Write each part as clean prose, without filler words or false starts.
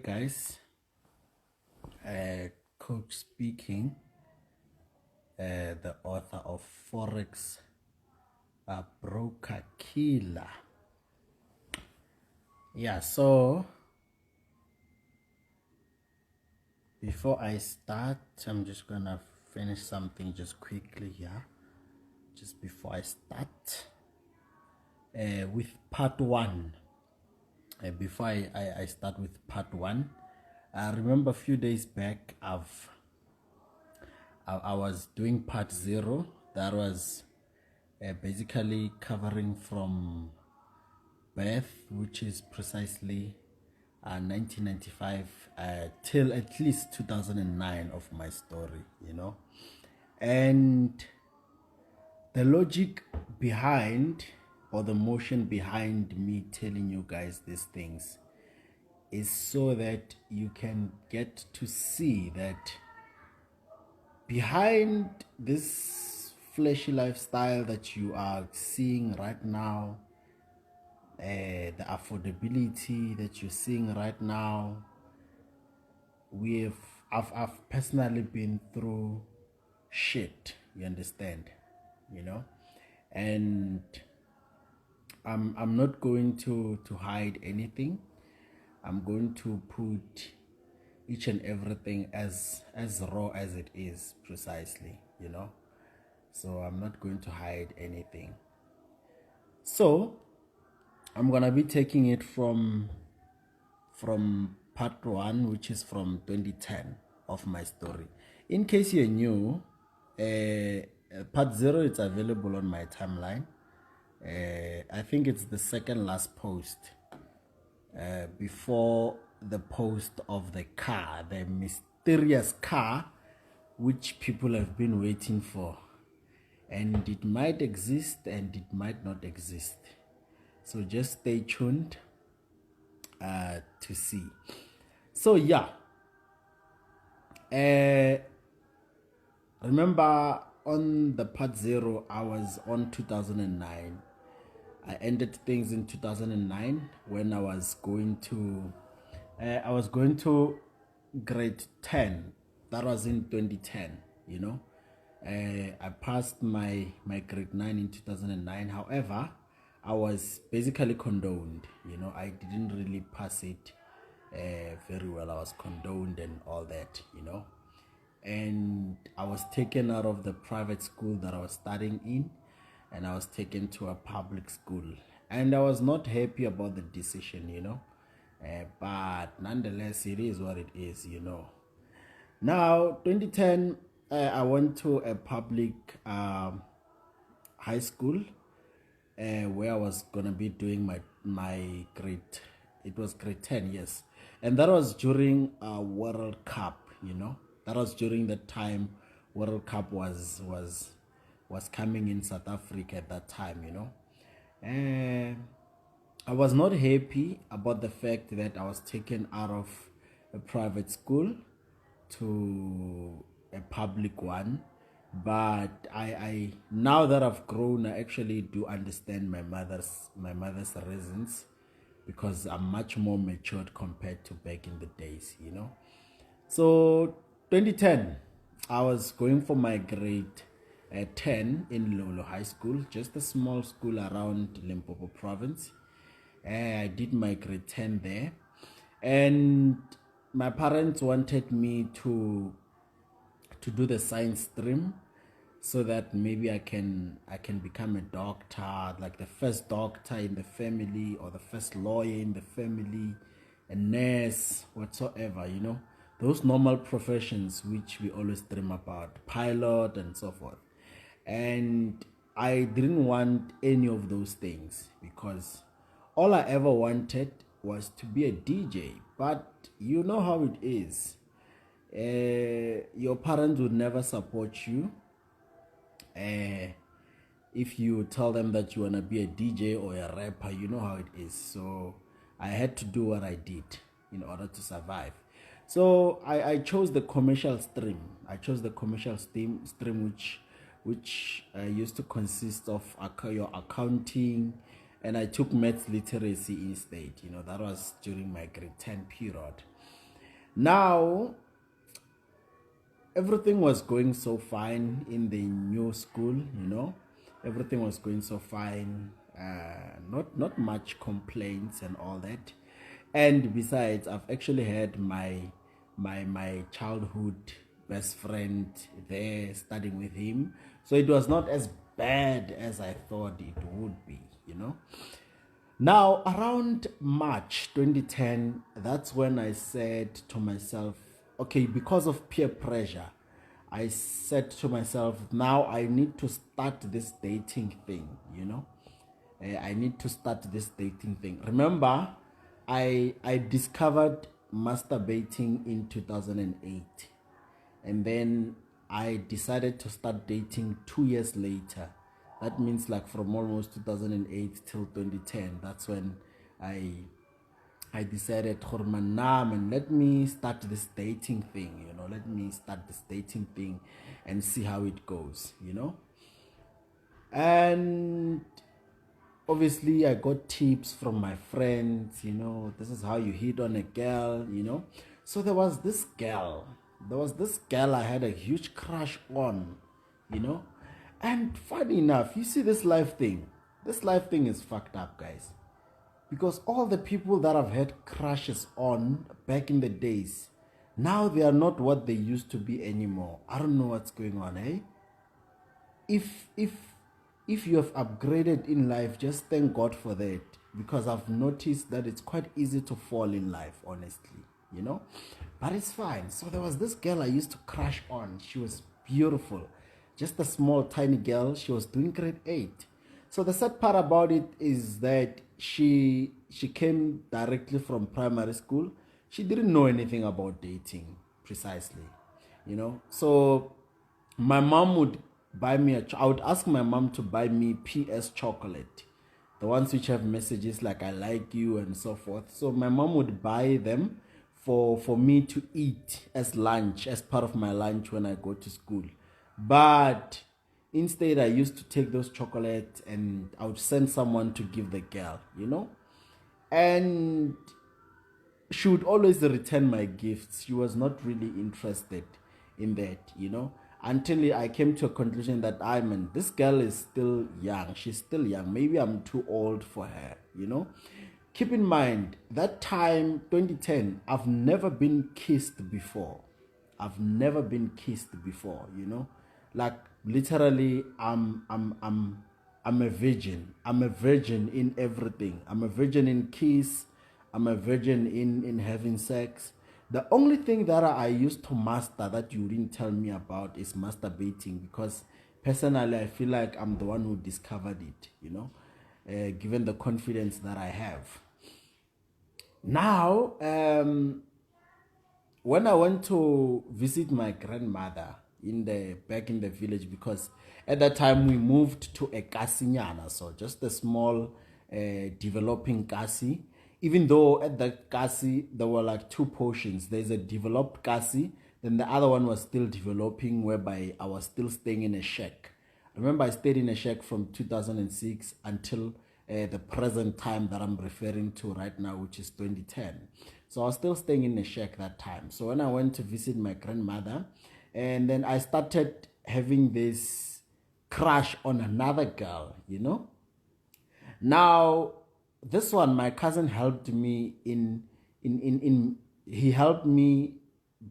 guys, coach speaking, the author of Forex Broker Killer. Yeah, so before I start, I'm just gonna finish something just quickly here, just before I start with part one. Before I start with part one, I remember a few days back I was doing part zero. That was basically covering from birth, which is precisely 1995 till at least 2009 of my story, and the logic behind, or the motion behind me telling you guys these things, is so that you can get to see that behind this flashy lifestyle that you are seeing right now, the affordability that you're seeing right now, I've personally been through shit, you understand, and I'm not going to hide anything. I'm going to put each and everything as raw as it is, precisely, so I'm not going to hide anything. So I'm gonna be taking it from part one, which is from 2010 of my story. In case you're new, part zero is available on my timeline. I think it's the second last post before the post of the car, the mysterious car which people have been waiting for, and it might exist and it might not exist, so just stay tuned to see. So yeah, remember on the part zero, I was on 2009. I ended things in 2009 when I was going to grade 10. That was in 2010, I passed my grade 9 in 2009. However, I was basically condoned, I didn't really pass it very well. I was condoned and all that, and I was taken out of the private school that I was studying in, and I was taken to a public school, and I was not happy about the decision, but nonetheless, it is what it is, Now, 2010, I went to a public high school where I was gonna be doing my grade. It was grade 10, yes, and that was during a World Cup. That was during the time World Cup was coming in South Africa at that time. And I was not happy about the fact that I was taken out of a private school to a public one, but I now that I've grown, I actually do understand my mother's reasons, because I'm much more matured compared to back in the days, So 2010, I was going for my grade 10 in Lolo High School, just a small school around Limpopo province. I did my grade 10 there, and my parents wanted me to do the science stream, so that maybe I can become a doctor, like the first doctor in the family, or the first lawyer in the family, a nurse, whatsoever, those normal professions which we always dream about, pilot and so forth. And I didn't want any of those things, because all I ever wanted was to be a DJ. But you know how it is. Your parents would never support you if you tell them that you want to be a DJ or a rapper. You know how it is. So I had to do what I did in order to survive. So I chose the commercial stream. I chose the commercial stream which used to consist of your accounting, and I took maths literacy instead. That was during my grade 10 period. Now, everything was going so fine in the new school, everything was going so fine, not much complaints and all that. And besides, I've actually had my childhood best friend there studying with him, so it was not as bad as I thought it would be. Now, around March 2010, that's when I said to myself, okay, because of peer pressure, I said to myself, now I need to start this dating thing. I need to start this dating thing. Remember, I discovered masturbating in 2008. And then I decided to start dating 2 years later. That means like from almost 2008 till 2010. That's when I decided, man, let me start this dating thing. Let me start this dating thing and see how it goes. And obviously I got tips from my friends, this is how you hit on a girl. So there was this girl I had a huge crush on. And funny enough, you see, this life thing is fucked up, guys, because all the people that I've had crushes on back in the days, now they are not what they used to be anymore. I don't know what's going on, eh? If you have upgraded in life, just thank God for that, because I've noticed that it's quite easy to fall in life, honestly. But it's fine. So there was this girl I used to crush on. She was beautiful, just a small tiny girl. She was doing grade 8. So the sad part about it is that she came directly from primary school. She didn't know anything about dating precisely. So my mom would buy me I would ask my mom to buy me PS chocolate, the ones which have messages like I like you and so forth. So my mom would buy them for me to eat as lunch, as part of my lunch when I go to school. But instead, I used to take those chocolates and I would send someone to give the girl. And she would always return my gifts. She was not really interested in that. Until I came to a conclusion that this girl is still young. She's still young. Maybe I'm too old for her. Keep in mind, that time, 2010, I've never been kissed before. Like, literally, I'm a virgin. I'm a virgin in everything. I'm a virgin in kiss. I'm a virgin in having sex. The only thing that I used to master that you didn't tell me about is masturbating, because personally I feel like I'm the one who discovered it, given the confidence that I have. Now, when I went to visit my grandmother back in the village, because at that time we moved to a kasinyana, so just a small developing kasi. Even though at the kasi there were like two portions. There's a developed kasi, then the other one was still developing, whereby I was still staying in a shack. Remember, I stayed in a shack from 2006 until the present time that I'm referring to right now, which is 2010. So I was still staying in a shack that time. So when I went to visit my grandmother, and then I started having this crush on another girl. Now, this one, my cousin helped me he helped me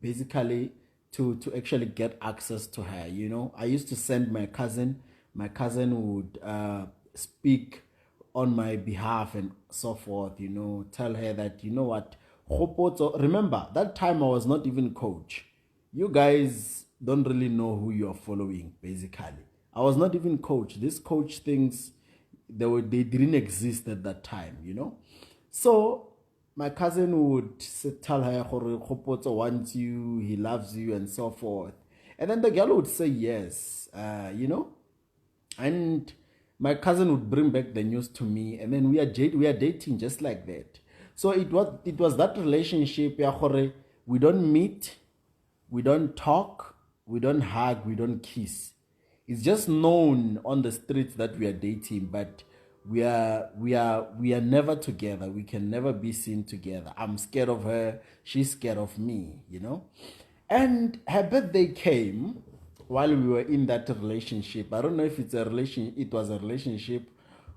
basically to actually get access to her. I used to send my cousin would speak on my behalf and so forth, tell her that, what, remember, that time I was not even coach. You guys don't really know who you're following, basically. I was not even coach. These coach things, they didn't exist at that time. So my cousin would tell her, Khopoto wants you, he loves you, and so forth. And then the girl would say yes, and my cousin would bring back the news to me, and then we are dating just like that. So it was that relationship where we don't meet, we don't talk, we don't hug, we don't kiss. It's just known on the streets that we are dating, but We are never together. We can never be seen together. I'm scared of her. She's scared of me. And her birthday came while we were in that relationship. I don't know if it was a relationship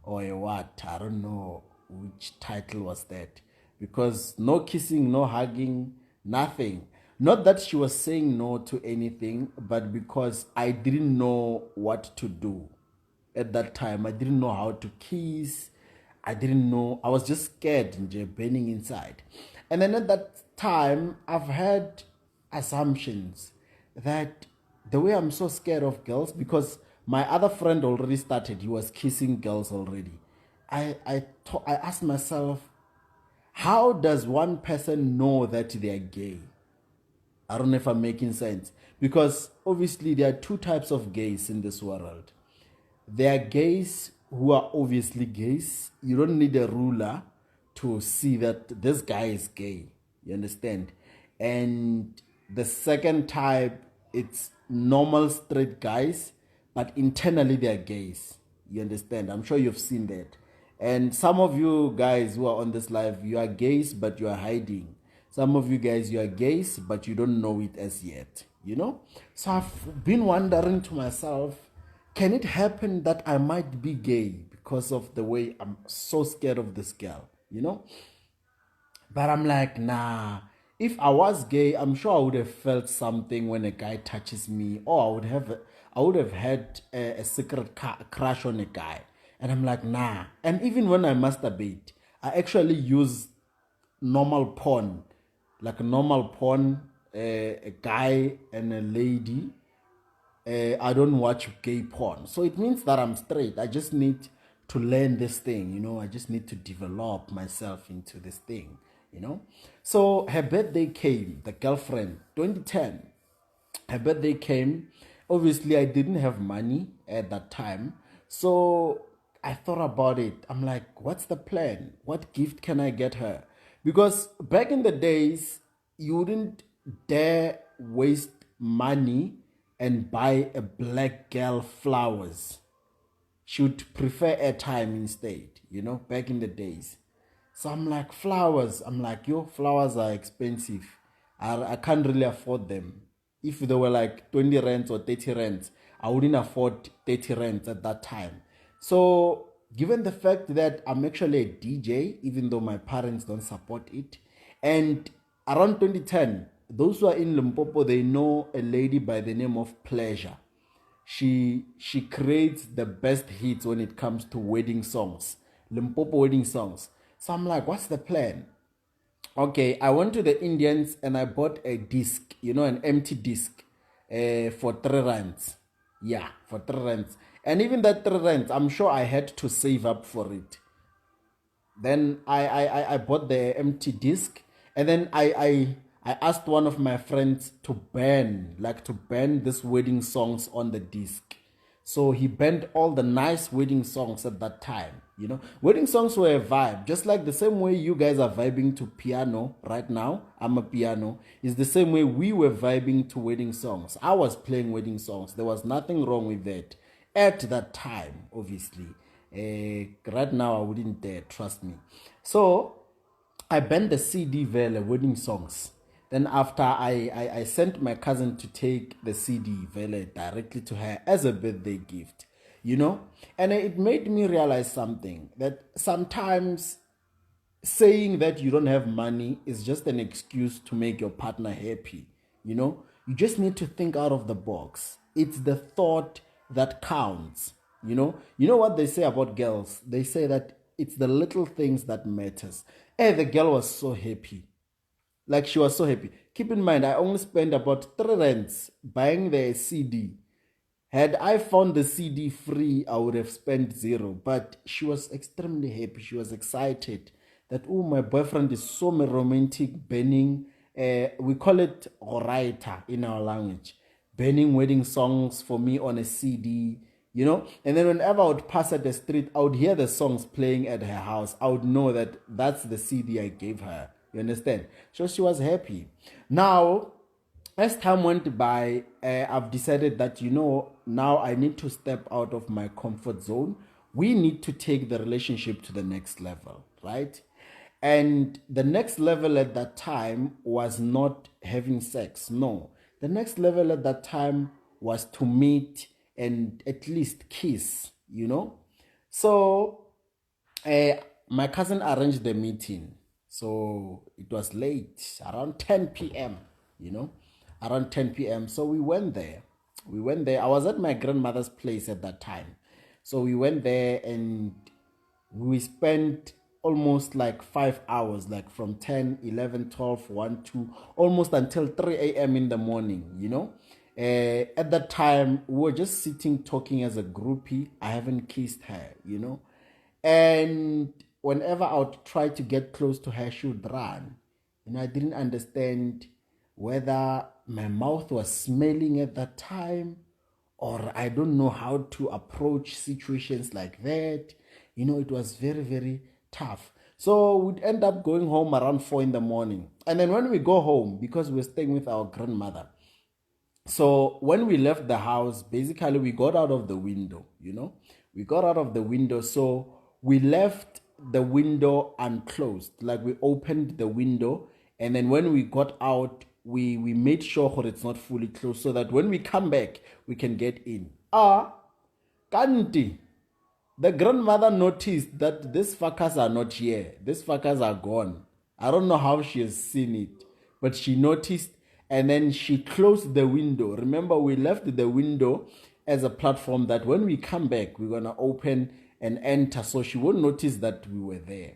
or a what. I don't know which title was that. Because no kissing, no hugging, nothing. Not that she was saying no to anything, but because I didn't know what to do at that time. I didn't know how to kiss. I didn't know. I was just scared, nje, burning inside. And then at that time, I've had assumptions that the way I'm so scared of girls, because my other friend already started, he was kissing girls already. I asked myself, how does one person know that they're gay? I don't know if I'm making sense. Because obviously there are two types of gays in this world. There are gays who are obviously gays. You don't need a ruler to see that this guy is gay. You understand? And the second type, it's normal straight guys, but internally they're gays. You understand? I'm sure you've seen that. And some of you guys who are on this live, you are gays, but you are hiding. Some of you guys, you are gays, but you don't know it as yet. So I've been wondering to myself, can it happen that I might be gay because of the way I'm so scared of this girl? But I'm like, nah. If I was gay, I'm sure I would have felt something when a guy touches me, or I would have had a secret crush on a guy. And I'm like, nah. And even when I masturbate, I actually use normal porn, like a normal porn, a guy and a lady. I don't watch gay porn. So it means that I'm straight. I just need to learn this thing. I just need to develop myself into this thing. So her birthday came, the girlfriend, 2010. Her birthday came. Obviously, I didn't have money at that time. So I thought about it. I'm like, what's the plan? What gift can I get her? Because back in the days, you wouldn't dare waste money and buy a black girl flowers. She would prefer airtime instead, back in the days. So I'm like, flowers. I'm like, flowers are expensive. I can't really afford them. If they were like 20 rands or 30 rands, I wouldn't afford 30 rands at that time. So given the fact that I'm actually a DJ, even though my parents don't support it, and around 2010, those who are in Limpopo, they know a lady by the name of Pleasure. She creates the best hits when it comes to wedding songs, Limpopo wedding songs. So I'm like, what's the plan? Okay, I went to the Indians and I bought a disc, an empty disc, for 3 rands. Yeah, for 3 rands. And even that 3 rands, I'm sure I had to save up for it. Then I bought the empty disc, and then I asked one of my friends to burn these wedding songs on the disc. So he burned all the nice wedding songs at that time. Wedding songs were a vibe, just like the same way you guys are vibing to piano right now. I'm a piano. It's the same way we were vibing to wedding songs. I was playing wedding songs. There was nothing wrong with that at that time, obviously. Right now, I wouldn't dare, trust me. So I banned the CD Vele wedding songs. Then after I sent my cousin to take the CD Vele directly to her as a birthday gift. And it made me realize something, that sometimes saying that you don't have money is just an excuse to make your partner happy. You just need to think out of the box. It's the thought that counts. You know what they say about girls? They say that it's the little things that matters. Hey, the girl was so happy. Like, she was so happy. Keep in mind, I only spent about 3 rands buying the CD. Had I found the CD free, I would have spent zero. But she was extremely happy. She was excited that, oh, my boyfriend is so romantic, burning. We call it oraita in our language. Burning wedding songs for me on a CD. And then whenever I would pass at the street, I would hear the songs playing at her house. I would know that that's the CD I gave her. You understand? So she was happy. Now, as time went by, I've decided that, now I need to step out of my comfort zone we need to take the relationship to the next level, right? And the next level at that time was not having sex. No. The next level at that time was to meet and at least kiss, you know? So uh, my cousin arranged the meeting. So it was late, around 10 p.m., you know, around 10 p.m. So we went there. We went there. I was at my grandmother's place at that time. So we went there and we spent almost like 5 hours, like from 10, 11, 12, 1, 2, almost until 3 a.m. in the morning, you know. At that time, we were just sitting talking as a groupie. I haven't kissed her, you know. And whenever I would try to get close to her, she would run. You know, I didn't understand whether my mouth was smelling at that time, or I don't know how to approach situations like that. You know, it was very, very tough. So we'd end up going home around 4 in the morning. And then when we go home, because we're staying with our grandmother, so when we left the house, basically we got out of the window, you know. We got out of the window. So we left the window unclosed. Like we opened the window, and then when we got out, we made sure that it's not fully closed so that when we come back, we can get in. Kanti. The grandmother noticed that these fuckers are not here. These fuckers are gone. I don't know how she has seen it, but she noticed, and then she closed the window. Remember, we left the window as a platform that when we come back, we're going to open and enter, so she won't notice that we were there.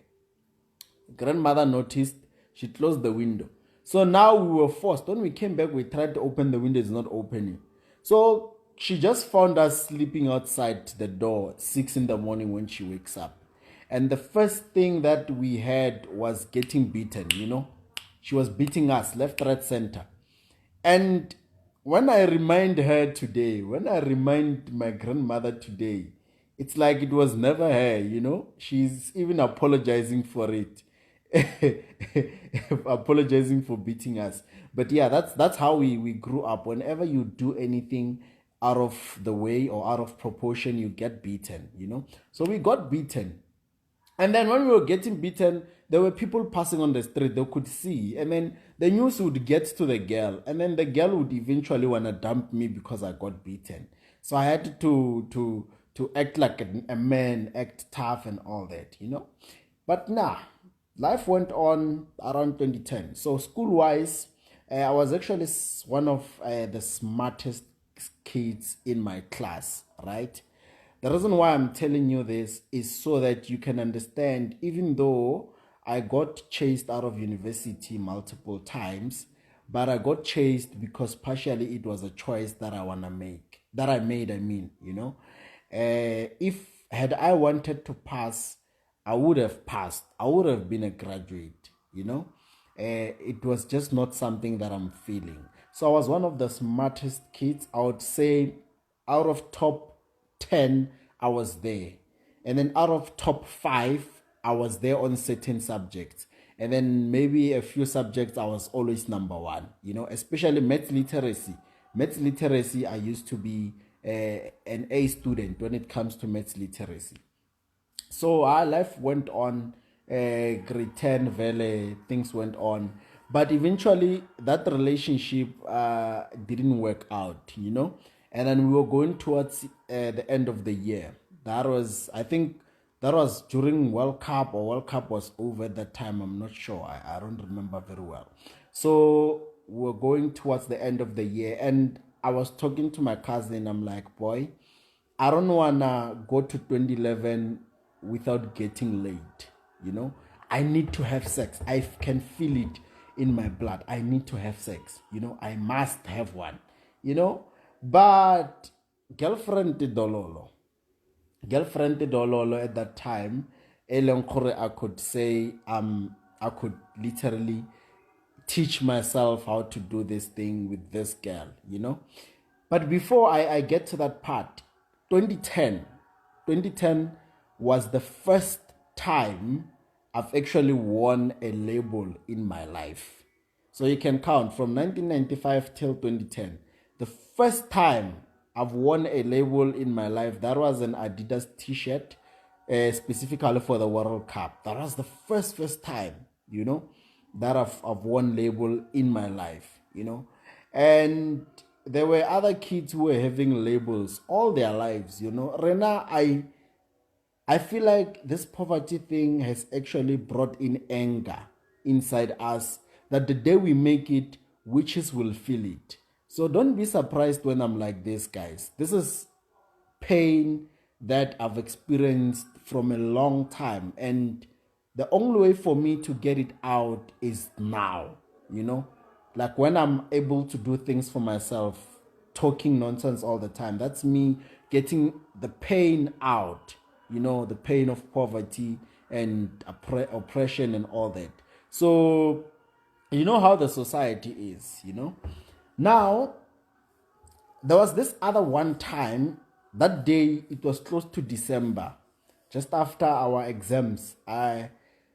Grandmother noticed, she closed the window. So now we were forced. When we came back, we tried to open the window, it's not opening. So she just found us sleeping outside the door 6 in the morning when she wakes up. And the first thing that we had was getting beaten, you know. She was beating us left, right, center. And when I remind her today, when I remind my grandmother today, it's like it was never her, you know. She's even apologizing for it. Apologizing for beating us. But yeah, that's how we grew up. Whenever you do anything out of the way or out of proportion, you get beaten, you know. So we got beaten. And then when we were getting beaten, there were people passing on the street, they could see. And then the news would get to the girl. And then the girl would eventually want to dump me because I got beaten. So I had to act like a man, act tough and all that, you know. But nah, life went on around 2010. So school-wise, I was actually one of the smartest kids in my class, right? The reason why I'm telling you this is so that you can understand, even though I got chased out of university multiple times, but I got chased because partially it was a choice that I want to make, that I made, I mean, you know. If had I wanted to pass, I would have passed. I would have been a graduate, you know. It was just not something that I'm feeling. So I was one of the smartest kids. I would say out of top 10, I was there. And then out of top 5, I was there on certain subjects. And then maybe a few subjects, I was always number 1, you know, especially maths literacy. Maths literacy, I used to be an A student when it comes to maths literacy. So our life went on, grade 10, valley, things went on. But eventually, that relationship didn't work out, you know. And then we were going towards the end of the year. That was, I think, that was during World Cup, or World Cup was over at that time. I'm not sure. I don't remember very well. So we're going towards the end of the year. And I was talking to my cousin. I'm like, boy, I don't wanna go to 2011 without getting laid. You know, I need to have sex. I can feel it in my blood. I need to have sex. You know, I must have one. You know, but girlfriend dololo at that time, I could say I could literally teach myself how to do this thing with this girl, you know. But before I get to that part, 2010 was the first time I've actually won a label in my life. So you can count from 1995 till 2010. The first time I've won a label in my life, that was an Adidas t-shirt specifically for the World Cup. That was the first time, that I've won label in my life, and there were other kids who were having labels all their lives, Rena, I feel like this poverty thing has actually brought in anger inside us, that the day we make it, witches will feel it. So don't be surprised when I'm like this, guys. This is pain that I've experienced from a long time, and the only way for me to get it out is now, like when I'm able to do things for myself, talking nonsense all the time. That's me getting the pain out, the pain of poverty and oppression and all that. So, you know how the society is, Now, there was this other one time, that day, it was close to December, just after our exams.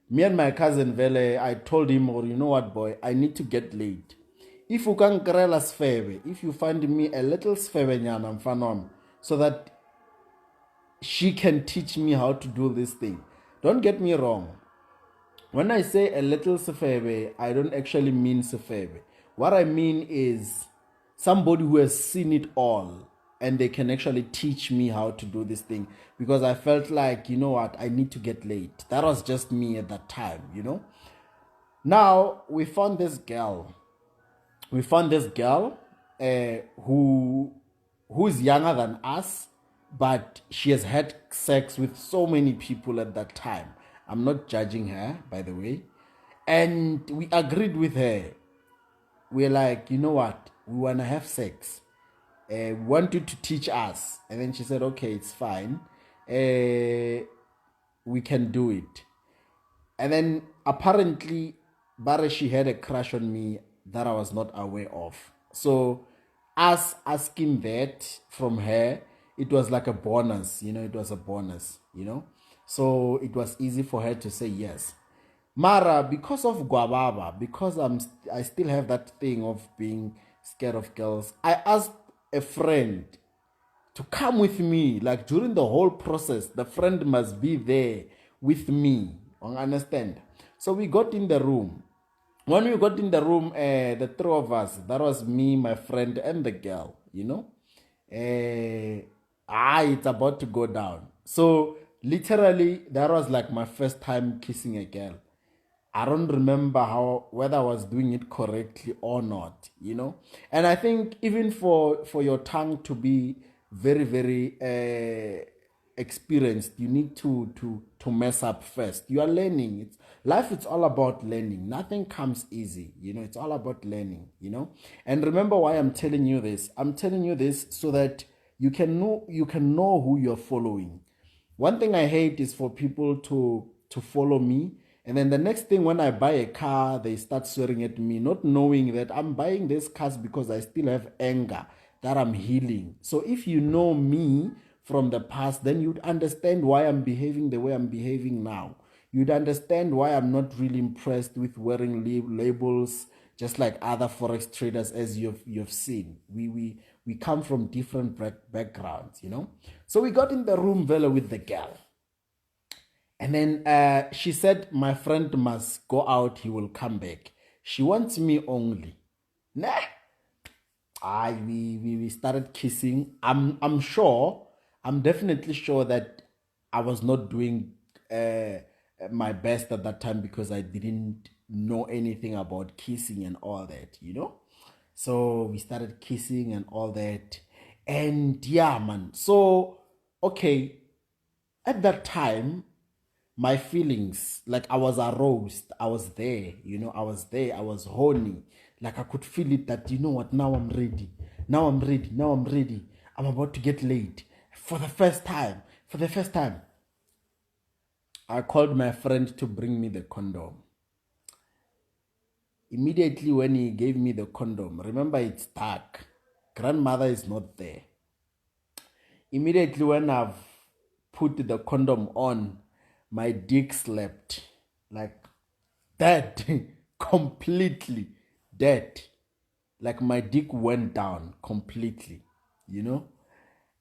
Me and my cousin Vele, I told him, or you know what, boy, I need to get late. If you can grell a sfebe, if you find me a little sfebe nyana mfanom, so that she can teach me how to do this thing. Don't get me wrong. When I say a little sfebe, I don't actually mean sfebe. What I mean is somebody who has seen it all, and they can actually teach me how to do this thing, because I felt like, you know what, I need to get late. That was just me at that time, Now, we found this girl. Who's younger than us, but she has had sex with so many people at that time. I'm not judging her, by the way. And we agreed with her. We're like, you know what? We want to have sex. We want you to teach us. And then she said, okay, it's fine. We can do it. And then apparently, she had a crush on me that I was not aware of. So us asking that from her, it was like a bonus, it was a bonus, So it was easy for her to say yes. Mara, because of Guababa, because I still have that thing of being scared of girls, I asked a friend to come with me. Like during the whole process, the friend must be there with me. Understand? So we got in the room. When we got in the room, the three of us, that was me, my friend, and the girl, it's about to go down. So literally, that was like my first time kissing a girl. I don't remember whether I was doing it correctly or not, And I think even for your tongue to be very, very experienced, you need to mess up first. You are learning. Life. It's all about learning. Nothing comes easy, It's all about learning, And remember why I'm telling you this. I'm telling you this so that you can know who you're following. One thing I hate is for people to follow me, and then the next thing, when I buy a car, they start swearing at me, not knowing that I'm buying this cars because I still have anger that I'm healing. So if you know me from the past, then you'd understand why I'm behaving the way I'm behaving now. You'd understand why I'm not really impressed with wearing labels just like other forex traders, as you've seen. We come from different backgrounds, So we got in the room, Vela, with the girl. And then she said, my friend must go out, he will come back. She wants me only. Nah. We started kissing. I'm definitely sure that I was not doing my best at that time, because I didn't know anything about kissing and all that, So we started kissing and all that. And yeah, man. So, okay, at that time, my feelings, like I was aroused, I was there, I was there, I was horny, like I could feel it that, you know what, now I'm ready, I'm about to get laid for the first time. I called my friend to bring me the condom. Immediately when he gave me the condom, remember it's dark, grandmother is not there. Immediately when I've put the condom on, my dick slept like dead, completely dead. Like my dick went down completely,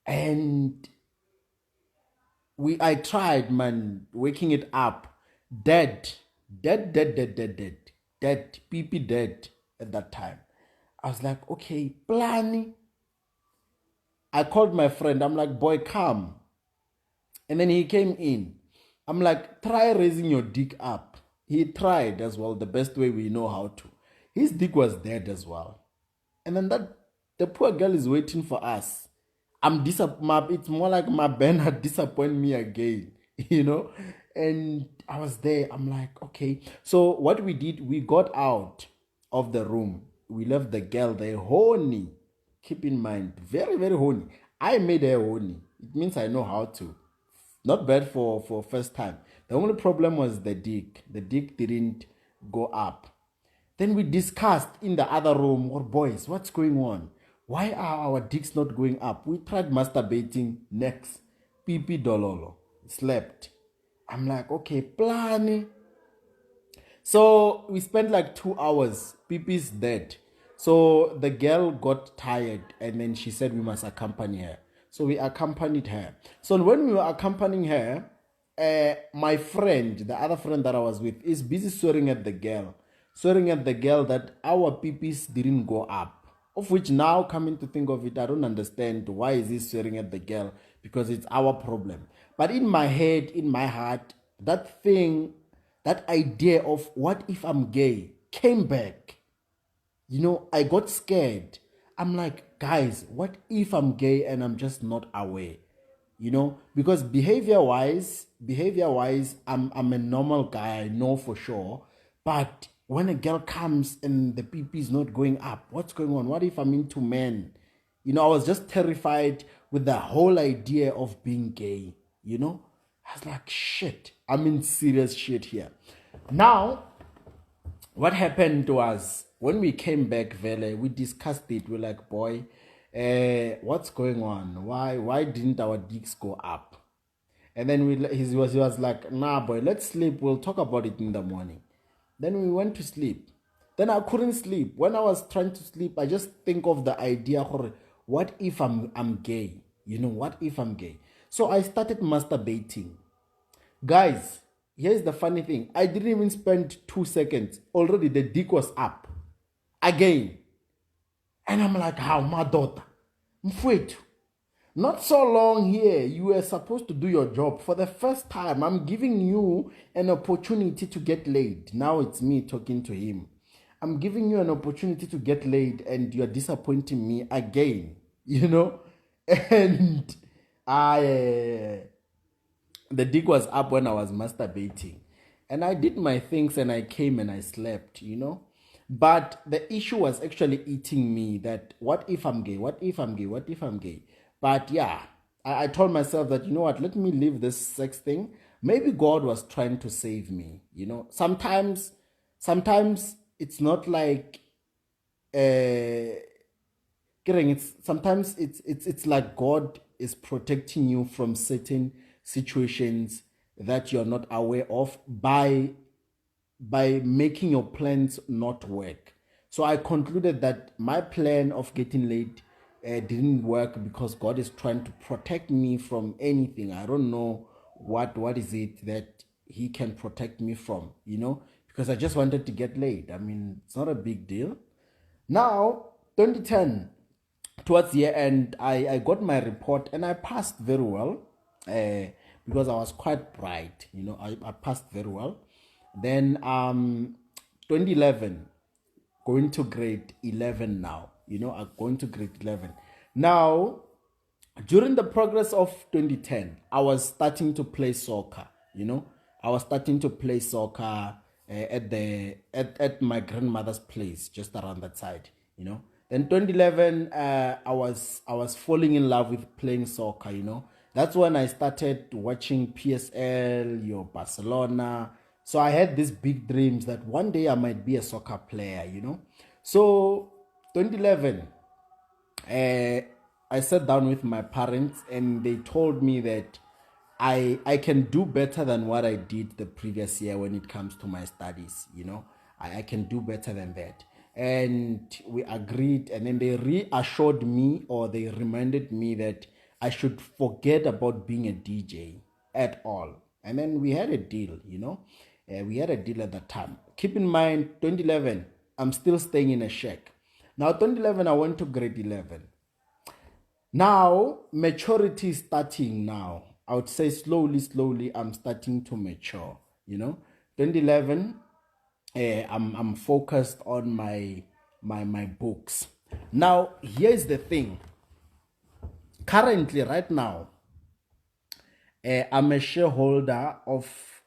And I tried, man, waking it up. Dead. Dead, dead, dead, dead, dead. Dead. PP dead at that time. I was like, okay, plan. I called my friend. I'm like, boy, come. And then he came in. I'm like, try raising your dick up. He tried as well, the best way we know how to. His dick was dead as well. And then the poor girl is waiting for us. It's more like my banner disappoint me again, you know. And I was there. I'm like, okay. So what we did, we got out of the room. We left the girl there, horny. Keep in mind, very very horny. I made her horny. It means I know how to. Not bad for first time. The only problem was the dick. The dick didn't go up. Then we discussed in the other room, or boys, what's going on? Why are our dicks not going up? We tried masturbating next. Pipi dololo. Slept. I'm like, okay, plan. So we spent like 2 hours. Pipi's dead. So the girl got tired and then she said we must accompany her. So we accompanied her. So when we were accompanying her, my friend, the other friend that I was with, is busy swearing at the girl. Swearing at the girl that our pipis didn't go up. Of which now, coming to think of it, I don't understand why is he swearing at the girl, because it's our problem. But in my head, in my heart, that thing, that idea of what if I'm gay came back. You know, I got scared. I'm like, guys, what if I'm gay and I'm just not aware? You know, because behavior-wise, I'm a normal guy, I know for sure. But when a girl comes and the PP is not going up, what's going on? What if I'm into men? You know, I was just terrified with the whole idea of being gay. You know, I was like, shit, I'm in serious shit here. Now, what happened was when we came back, Vele, we discussed it. We're like, boy, what's going on? Why didn't our dicks go up? And then he was like, nah, boy, let's sleep. We'll talk about it in the morning. Then we went to sleep. Then I couldn't sleep. When I was trying to sleep, I just think of the idea, what if I'm gay? You know, what if I'm gay? So I started masturbating. Guys, here's the funny thing. I didn't even spend 2 seconds. Already the dick was up. Again. And I'm like, how, my daughter? Mfwetu. Not so long here. You were supposed to do your job. For the first time, I'm giving you an opportunity to get laid. Now it's me talking to him. I'm giving you an opportunity to get laid and you're disappointing me again. You know? And the dick was up when I was masturbating. And I did my things and I came and I slept, you know? But the issue was actually eating me, that what if I'm gay? What if I'm gay? What if I'm gay? But yeah, I told myself that, you know what, let me leave this sex thing. Maybe God was trying to save me, you know? Sometimes it's not like it's like God is protecting you from certain situations that you're not aware of by making your plans not work. So I concluded that my plan of getting laid didn't work because God is trying to protect me from anything. I don't know what is it that he can protect me from, you know, because I just wanted to get laid. I mean, it's not a big deal. Now, 2010, towards the end, I got my report and I passed very well because I was quite bright. You know, I passed very well. Then 2011, going to grade 11 now. You know, I'm going to grade 11. Now, during the progress of 2010, I was starting to play soccer. You know, I was starting to play soccer at my grandmother's place, just around that side. You know, then 2011, I was falling in love with playing soccer. You know, that's when I started watching PSL, your Barcelona. So I had these big dreams that one day I might be a soccer player. You know, so 2011. I sat down with my parents and they told me that I can do better than what I did the previous year when it comes to my studies. You know, I can do better than that. And we agreed, and then they reassured me, or they reminded me that I should forget about being a DJ. at all. And then we had a deal, we had a deal at that time. Keep in mind, 2011, I'm still staying in a shack. Now, 2011, I went to grade 11. Now, maturity is starting now. I would say slowly, I'm starting to mature. 2011, I'm focused on my books. Now, here's the thing. Currently, right now, I'm a shareholder of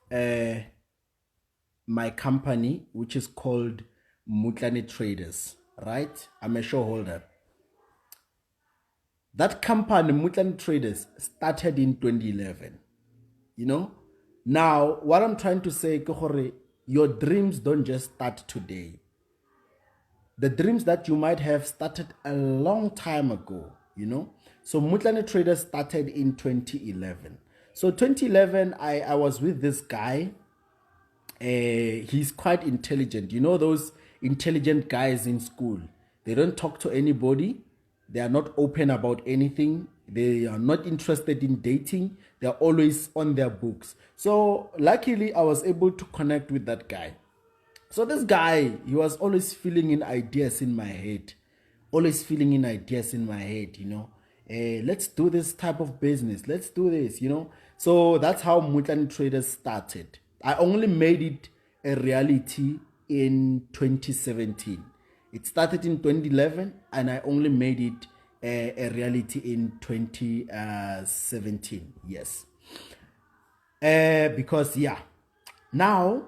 my company, which is called Mutlane Traders, right? I'm a shareholder. That company, Mutlane Traders, started in 2011. Now, what I'm trying to say, your dreams don't just start today. The dreams that you might have started a long time ago, So Mutlane Traders started in 2011. So 2011, I was with this guy. He's quite intelligent. Those intelligent guys in school. They don't talk to anybody. They are not open about anything. They are not interested in dating. They are always on their books. So luckily, I was able to connect with that guy. So this guy, he was always filling in ideas in my head. Let's do this type of business. Let's do this, So that's how Mutlane Traders started. I only made it a reality in 2017. It started in 2011 and I only made it a reality in 2017. Yes. Because, now,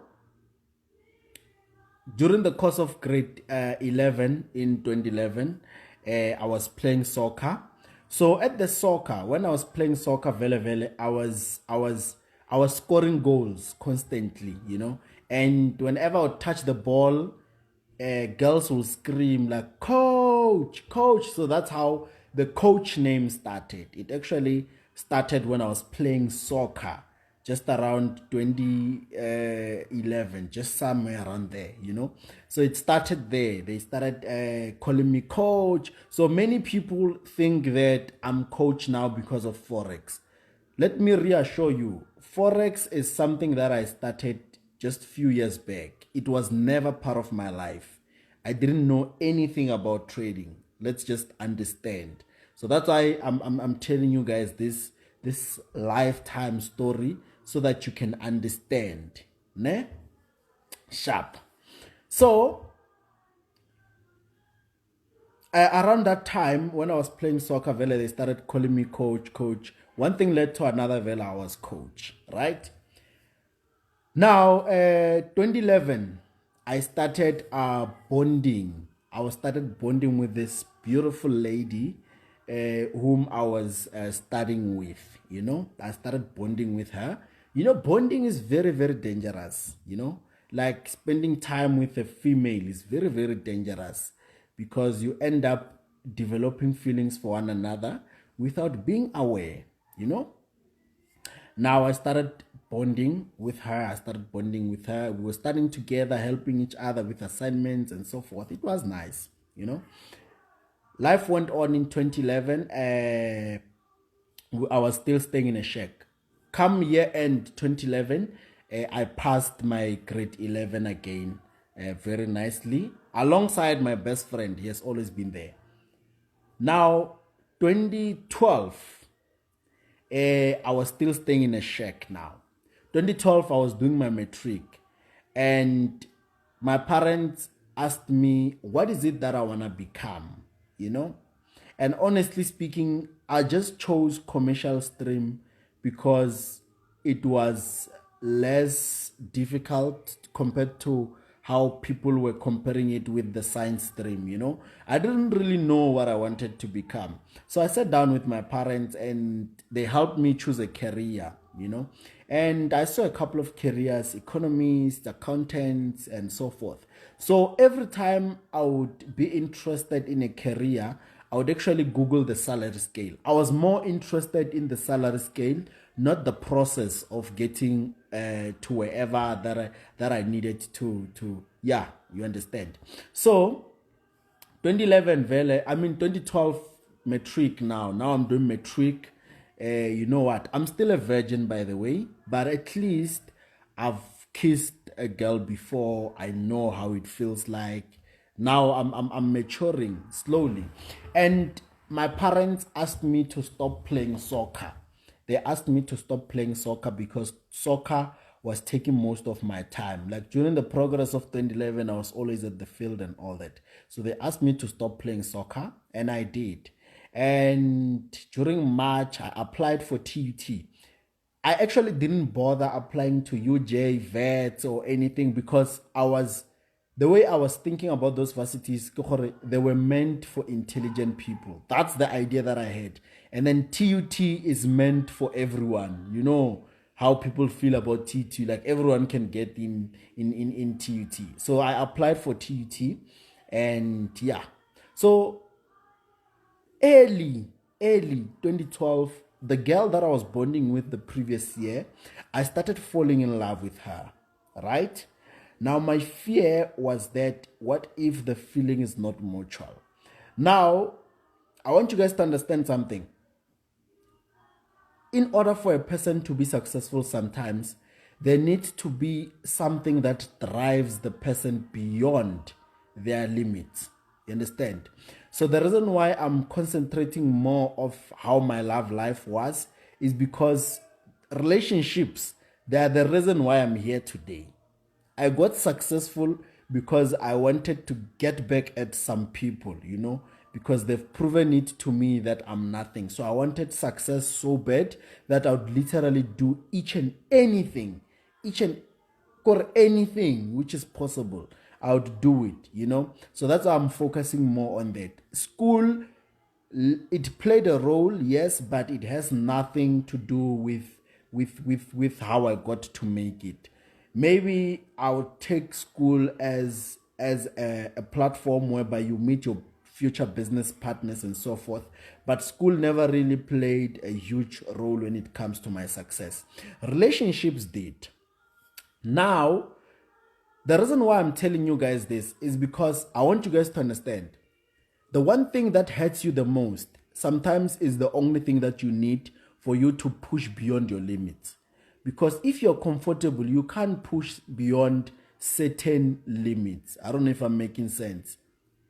during the course of grade 11 in 2011, I was playing soccer. So at the soccer, when I was playing soccer, I was scoring goals constantly, And whenever I would touch the ball, girls will scream like, "Coach, coach!" So that's how the coach name started. It actually started when I was playing soccer, just around 2011, just somewhere around there, So it started there. They started calling me coach. So many people think that I'm coach now because of Forex. Let me reassure you, Forex is something that I started just a few years back. It was never part of my life. I didn't know anything about trading. Let's just understand. So that's why I'm telling you guys this lifetime story so that you can understand. Ne? Sharp. So around that time when I was playing soccer, they started calling me coach. One thing led to another, I was coach, right? Now, 2011, I started bonding. I started bonding with this beautiful lady whom I was studying with, I started bonding with her. Bonding is very, very dangerous, Like spending time with a female is very, very dangerous because you end up developing feelings for one another without being aware, Now I started bonding with her. We were studying together, helping each other with assignments and so forth. It was nice, Life went on in 2011. I was still staying in a shack. Come year end 2011, I passed my grade 11 again very nicely. Alongside my best friend, he has always been there. Now, 2012, I was still staying in a shack now. 2012, I was doing my matric. And my parents asked me, what is it that I want to become? And honestly speaking, I just chose commercial stream because it was less difficult compared to how people were comparing it with the science stream, I didn't really know what I wanted to become. So I sat down with my parents and they helped me choose a career, and I saw a couple of careers, economists, accountants, and so forth. So every time I would be interested in a career, I would actually Google the salary scale. I was more interested in the salary scale, not the process of getting to wherever that I needed to. Yeah, you understand. So 2012 matric now. Now I'm doing matric. You know what? I'm still a virgin, by the way, but at least I've kissed a girl before. I know how it feels like. Now I'm maturing slowly. And my parents asked me to stop playing soccer. They asked me to stop playing soccer because soccer was taking most of my time. Like during the progress of 2011, I was always at the field and all that. So they asked me to stop playing soccer, and I did. And during March, I applied for TUT. I actually didn't bother applying to UJ, VET, or anything because the way I was thinking about those varsities, they were meant for intelligent people. That's the idea that I had. And then TUT is meant for everyone. You know how people feel about TUT, like everyone can get in TUT. So I applied for TUT, and yeah. So early 2012, the girl that I was bonding with the previous year, I started falling in love with her, right? Now, my fear was that what if the feeling is not mutual? Now, I want you guys to understand something. In order for a person to be successful, sometimes there needs to be something that drives the person beyond their limits. You understand? So the reason why I'm concentrating more of how my love life was is because relationships, they are the reason why I'm here today. I got successful because I wanted to get back at some people, because they've proven it to me that I'm nothing. So I wanted success so bad that I would literally do each and anything which is possible. I would do it. So that's why I'm focusing more on that. School, it played a role, yes, but it has nothing to do with how I got to make it. Maybe I would take school as a platform whereby you meet your future business partners and so forth. But school never really played a huge role when it comes to my success. Relationships did. Now, the reason why I'm telling you guys this is because I want you guys to understand. The one thing that hurts you the most sometimes is the only thing that you need for you to push beyond your limits. Because if you're comfortable, you can't push beyond certain limits. I don't know if I'm making sense.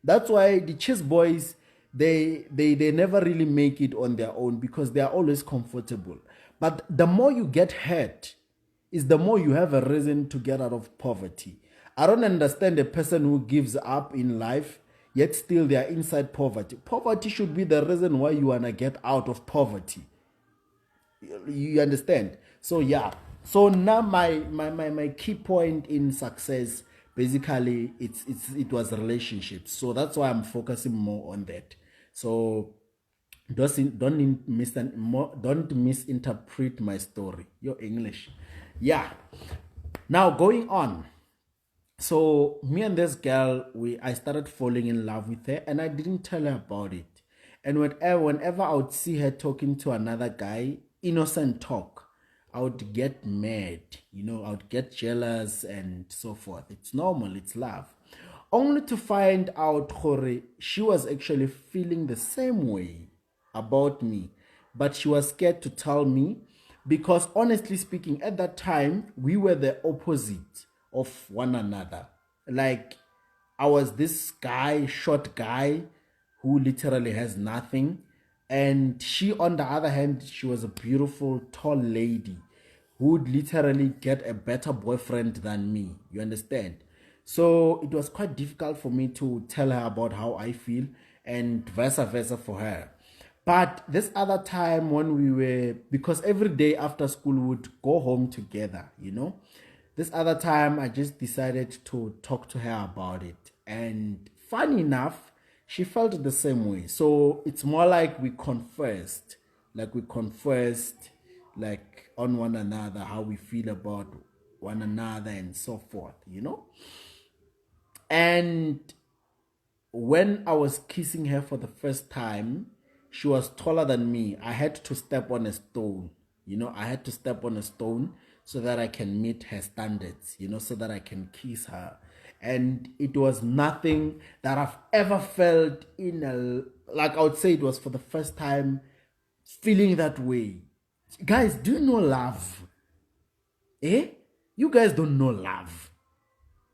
That's why the chess boys, they never really make it on their own because they are always comfortable. But the more you get hurt, is the more you have a reason to get out of poverty. I don't understand a person who gives up in life, yet still they are inside poverty. Poverty should be the reason why you want to get out of poverty. You understand? So yeah. So now my key point in success, basically it was relationships. So that's why I'm focusing more on that. So don't misinterpret my story. Your English. Yeah. Now going on. So me and this girl, I started falling in love with her, and I didn't tell her about it. And whenever I would see her talking to another guy, innocent talk, I would get mad. I would get jealous and so forth. It's normal. It's love. Only to find out, she was actually feeling the same way about me, but she was scared to tell me because, honestly speaking, at that time we were the opposite of one another. Like, I was this guy, short guy, who literally has nothing, and she, on the other hand, she was a beautiful tall lady who would literally get a better boyfriend than me. You understand? So it was quite difficult for me to tell her about how I feel, and vice versa for her. But this other time because every day after school we would go home together. This other time I just decided to talk to her about it. And funny enough, she felt the same way. So it's more like we confessed. Like on one another, how we feel about one another and so forth. And when I was kissing her for the first time, she was taller than me. I had to step on a stone. I had to step on a stone so that I can meet her standards, so that I can kiss her. And it was nothing that I've ever felt like I would say it was for the first time feeling that way. Guys, do you know love? Eh? You guys don't know love.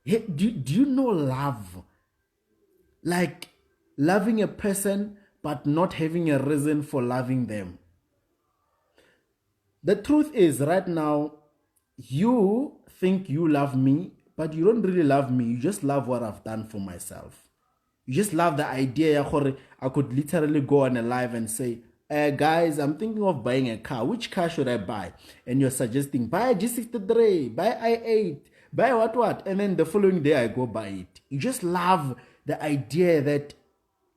Eh? Do you know love? Like loving a person but not having a reason for loving them. The truth is, right now, you think you love me, but you don't really love me. You just love what I've done for myself. You just love the idea. I could literally go on a live and say, guys, I'm thinking of buying a car. Which car should I buy? And you're suggesting, buy a G63, buy i8, buy what. And then the following day, I go buy it. You just love the idea that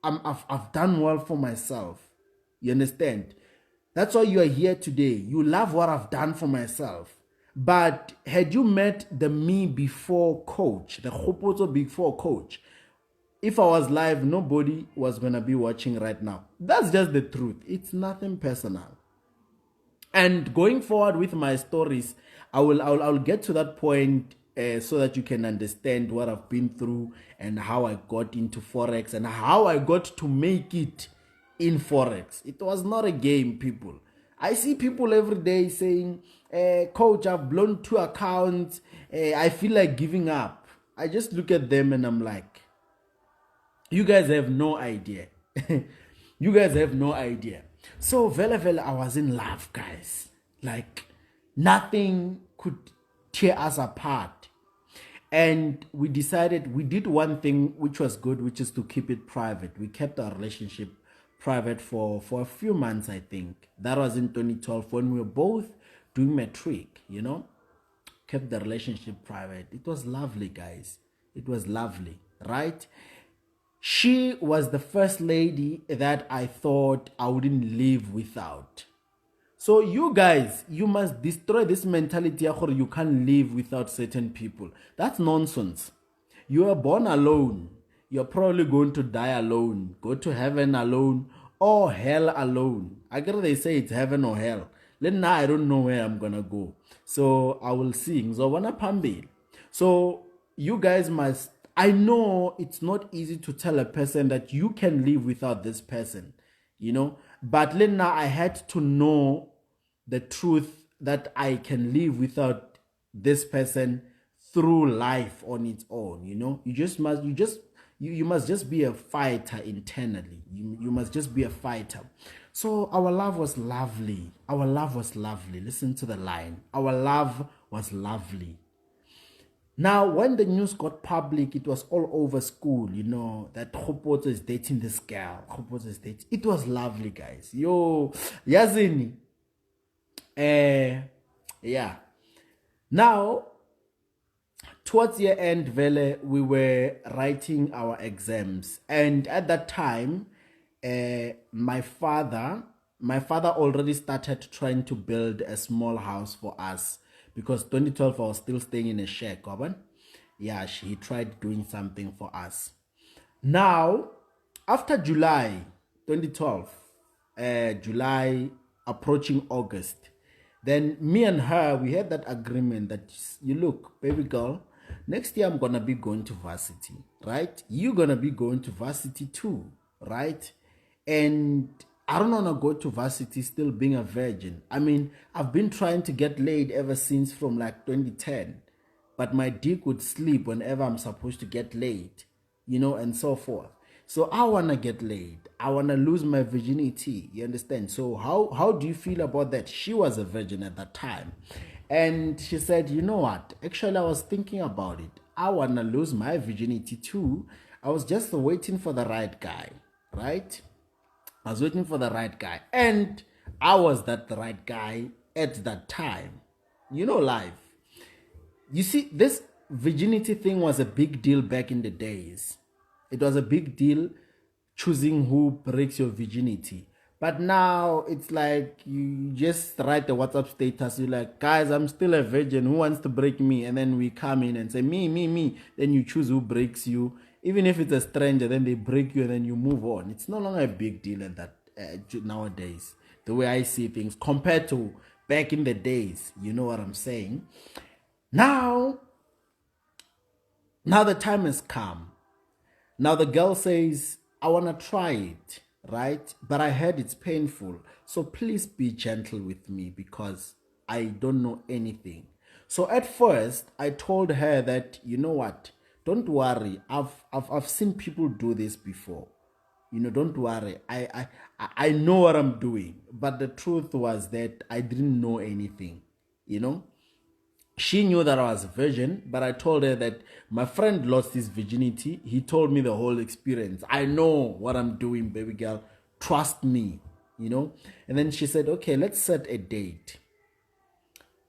I've done well for myself. You understand? That's why you are here today. You love what I've done for myself. But had you met the me before coach, the Khopoto before coach, if I was live, nobody was going to be watching right now. That's just the truth. It's nothing personal. And going forward with my stories, I'll get to that point so that you can understand what I've been through and how I got into Forex and how I got to make it in Forex. It was not a game, people. I see people every day saying, coach, I've blown 2 accounts. I feel like giving up. I just look at them and I'm like, you guys have no idea. You guys have no idea. So, vele, I was in love, guys. Like, nothing could tear us apart. And we decided, we did one thing which was good, which is to keep it private. We kept our relationship private for a few months, I think. That was in 2012 when we were both doing matric, you know. Kept the relationship private. It was lovely, guys. It was lovely, right? She was the first lady that I thought I wouldn't live without. So you guys, you must destroy this mentality or you can't live without certain people. That's nonsense. You are born alone. You're probably going to die alone, go to heaven alone, or hell alone. I guess they say it's heaven or hell. Then now I don't know where I'm gonna go. So I will sing. So you guys must, I know it's not easy to tell a person that you can live without this person, you know, but then now I had to know the truth that I can live without this person through life on its own, you know. You must just be a fighter internally. You must just be a fighter. So our love was lovely. Our love was lovely. Listen to the line. Our love was lovely. Now, when the news got public, it was all over school, you know, that Khopoto is dating this girl. Khopoto is dating. It was lovely, guys. Yo, Yazini. Yeah. Now, towards the end, Vele, we were writing our exams. And at that time, my father already started trying to build a small house for us. Because 2012, I was still staying in a shack, yeah, he tried doing something for us. Now, after July 2012, July approaching August, then me and her, we had that agreement that, you look, baby girl, next year I'm going to be going to varsity, right? You're going to be going to varsity too, right? And I don't want to go to varsity still being a virgin. I mean, I've been trying to get laid ever since from like 2010. But my dick would sleep whenever I'm supposed to get laid, you know, and so forth. So I want to get laid. I want to lose my virginity. You understand? So how do you feel about that? She was a virgin at that time. And she said, you know what? Actually, I was thinking about it. I want to lose my virginity too. I was just waiting for the right guy, right? I was waiting for the right guy. And I was that right guy at that time. You know, life. You see, this virginity thing was a big deal back in the days. It was a big deal choosing who breaks your virginity. But now it's like you just write a WhatsApp status. You're like, guys, I'm still a virgin. Who wants to break me? And then we come in and say, me. Then you choose who breaks you. Even if it's a stranger, then they break you and then you move on. It's no longer a big deal at that nowadays. The way I see things compared to back in the days. You know what I'm saying? Now the time has come. Now the girl says, I want to try it, right? But I heard it's painful. So please be gentle with me because I don't know anything. So at first, I told her that, you know what? Don't worry. I've seen people do this before. Don't worry. I know what I'm doing. But the truth was that I didn't know anything. You know, she knew that I was a virgin, but I told her that my friend lost his virginity. He told me the whole experience. I know what I'm doing, baby girl. Trust me. And then she said, okay, let's set a date.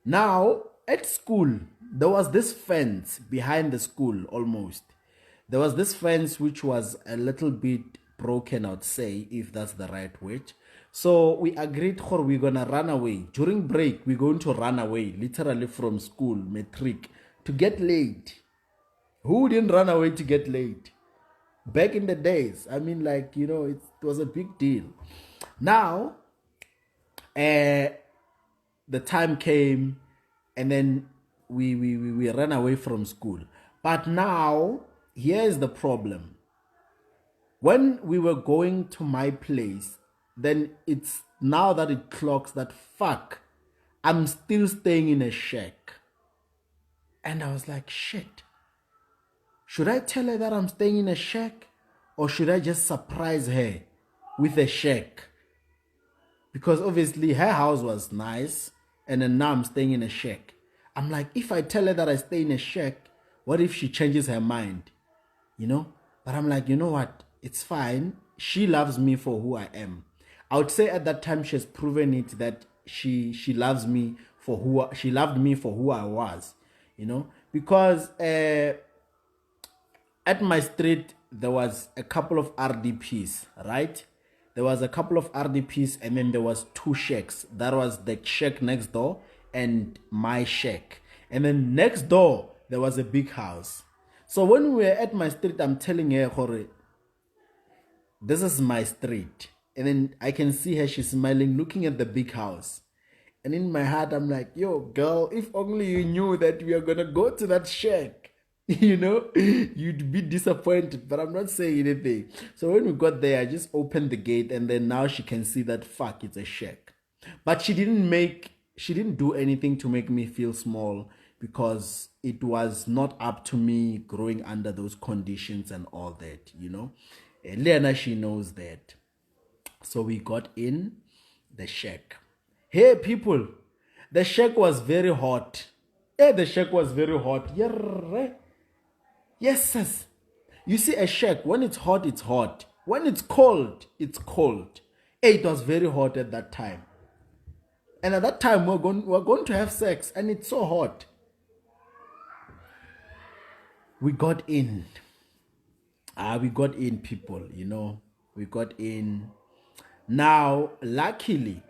Now, at school, there was this fence behind the school almost. There was this fence which was a little bit broken, I would say, if that's the right word. So we agreed we're going to run away. During break, we're going to run away, literally from school, metric, to get late. Who didn't run away to get late? Back in the days, I mean, it was a big deal. Now, the time came and then we ran away from school. But now, here's the problem. When we were going to my place, then it's now that it clocks that fuck, I'm still staying in a shack. And I was like, shit. Should I tell her that I'm staying in a shack? Or should I just surprise her with a shack? Because obviously her house was nice, and then now I'm staying in a shack. I'm like, if I tell her that I stay in a shack, what if she changes her mind? But I'm like, you know what? It's fine. She loves me for who I am. I would say at that time she has proven it that she loves me for she loved me for who I was. Because at my street there was a couple of RDPs, right? There was a couple of RDPs and then there was two shacks. That was the shack next door and my shack. And then next door there was a big house. So when we were at my street, I'm telling her, this is my street. And then I can see her, she's smiling, looking at the big house. And in my heart, I'm like, yo, girl, if only you knew that we are going to go to that shack, you'd be disappointed. But I'm not saying anything. So when we got there, I just opened the gate and then now she can see that, fuck, it's a shack. But she didn't do anything to make me feel small because it was not up to me growing under those conditions and all that, Lena, she knows that. So we got in the shack. Hey, people, the shack was very hot. The shack was very hot. Yes, sis. You see, a shack, when it's hot, it's hot. When it's cold, it's cold. It was very hot at that time. And at that time, we're going to have sex, and it's so hot. We got in. We got in, people, we got in. Now, luckily,